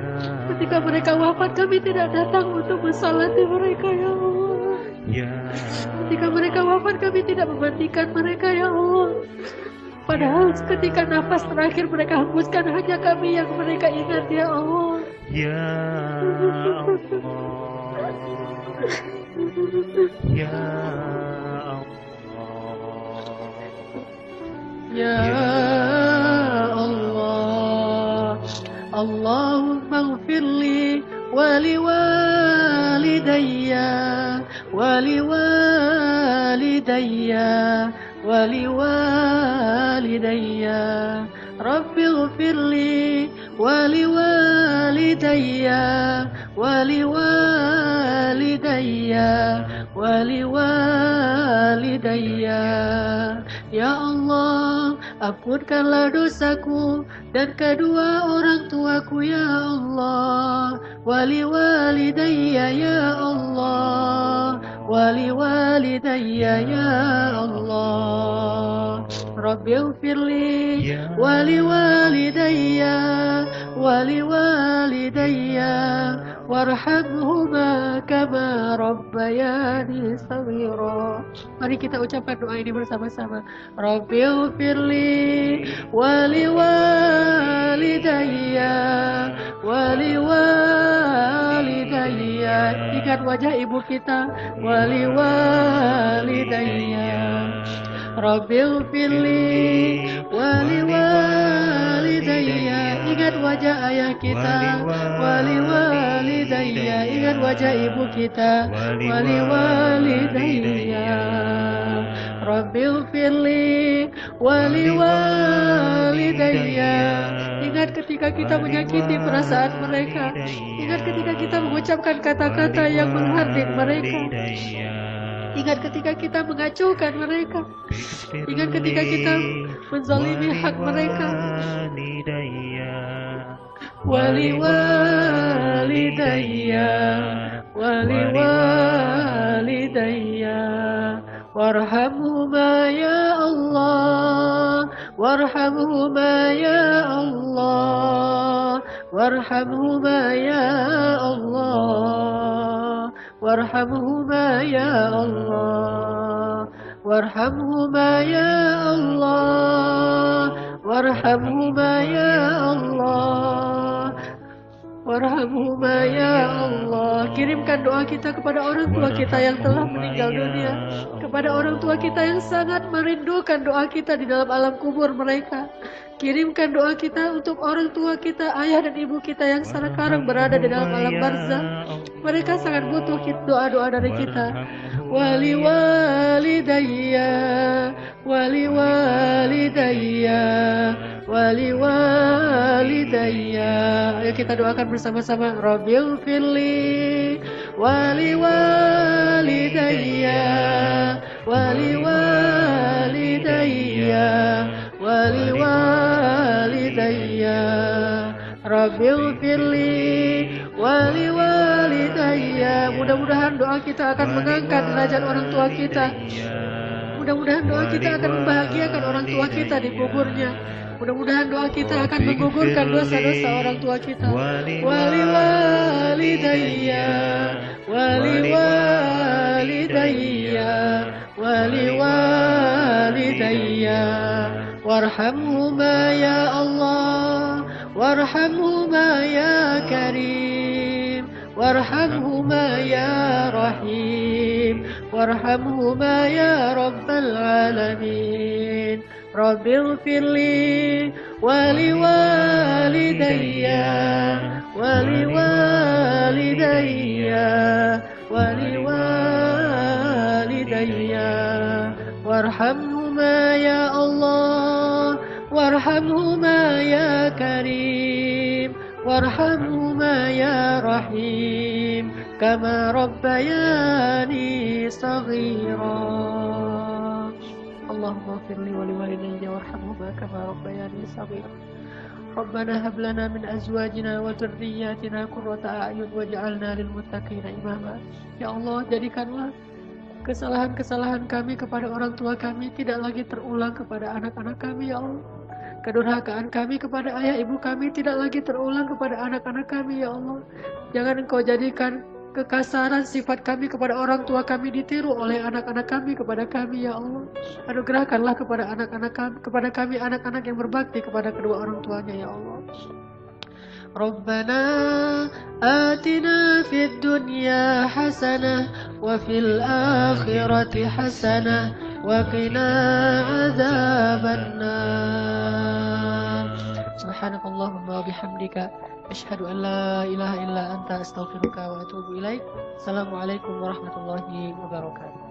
[SPEAKER 2] ketika mereka wafat kami tidak datang untuk mensalati mereka ya Allah. Ketika mereka wafat kami tidak memandikan mereka ya Allah. Padahal ketika nafas terakhir mereka hembuskan hanya kami yang mereka ingat ya Allah.
[SPEAKER 3] Ya Allah. Ya Allah.
[SPEAKER 2] Ya Allah. Allahumma ighfirli waliwalidayya waliwalidayya Rabbi ighfirli waliwalidayya waliwalidayya. Ya Allah, ampunkanlah dosaku dan kedua orang tuaku ya Allah, wali walidayya ya Allah, wali walidayya ya Allah. Rabbighfirli wali walidayya, wali walidayya, warhamhuma kama rabbayani shaghira. Mari kita ucapkan doa ini bersama-sama. Rabbighfirli wali walidayya, wali walidayya. Ingat wajah ibu kita. Wali walidayya. Rabbighfirli wali walidayya. Ingat wajah ayah kita. Wali walidayya. Ingat wajah ibu kita. Wali walidayya. Rabbighfirli wali walidayya. Ingat ketika kita menyakiti perasaan mereka. Ingat ketika kita mengucapkan kata-kata yang menghardik mereka. Ingat ketika kita mengacaukan mereka. Ingat ketika kita menzalimi hak mereka. Wali walidayya, wali walidayya, warhamhuma ya Allah, warhamhuma ya Allah, warhamhuma ya Allah, warhamhuma ya Allah, warhamhuma ya Allah, warhamhuma ya Allah, warhamhuma ya Allah. Kirimkan doa kita kepada orang tua kita yang telah meninggal dunia, kepada orang tua kita yang sangat merindukan doa kita di dalam alam kubur mereka. Kirimkan doa kita untuk orang tua kita, ayah dan ibu kita yang sekarang berada di dalam alam barzakh. Mereka sangat butuh doa-doa dari kita. Wali walidayya, wali walidayya, wali walidayya. Ayo kita doakan bersama-sama. Rabbighfirli wali walidayya, wali walidayya, wali walidayya. Rabbighfirli wali walidayya. Mudah-mudahan doa kita akan mengangkat derajat orang tua kita. Mudah-mudahan doa kita akan membahagiakan orang tua kita di kuburnya. Mudah-mudahan doa kita akan menggugurkan dosa-dosa orang tua kita. Wali walidayya, wali walidayya, wali walidayya, warhamhuma ya Allah, warhamhuma ya Karim, warhamhuma ya Rahim, warhamhuma ya Rabbal Alamin. Rabbighfirli wali walidayya, wali walidayya, wali walidayya, warhamhuma ya Allah, warhamhuma ya Karim, warhamhuma ya Rahim, kama rabbayani shaghira. Allahumma firli wa liwalidayya warhamhuma kama rabbayani shaghira. Rabbana hab lana min azwajina wa dhurriyyatina qurrata a'yun waj'alna lil muttaqina imama. Ya Allah, jadikanlah kesalahan-kesalahan kami kepada orang tua kami tidak lagi terulang kepada anak-anak kami ya Allah. Kedurhakaan kami kepada ayah ibu kami tidak lagi terulang kepada anak-anak kami ya Allah. Jangan Engkau jadikan kekasaran sifat kami kepada orang tua kami ditiru oleh anak-anak kami kepada kami ya Allah. Anugerahkanlah kepada kami anak-anak yang berbakti kepada kedua orang tuanya ya Allah. Rabbana atina fid dunya hasanah wa fil akhirati hasanah wa qina adzabannar. Subhanakallahumma wa bihamdika asyhadu an la ilaha illa anta astaghfiruka wa atubu ilaik. Assalamualaikum warahmatullahi wabarakatuh.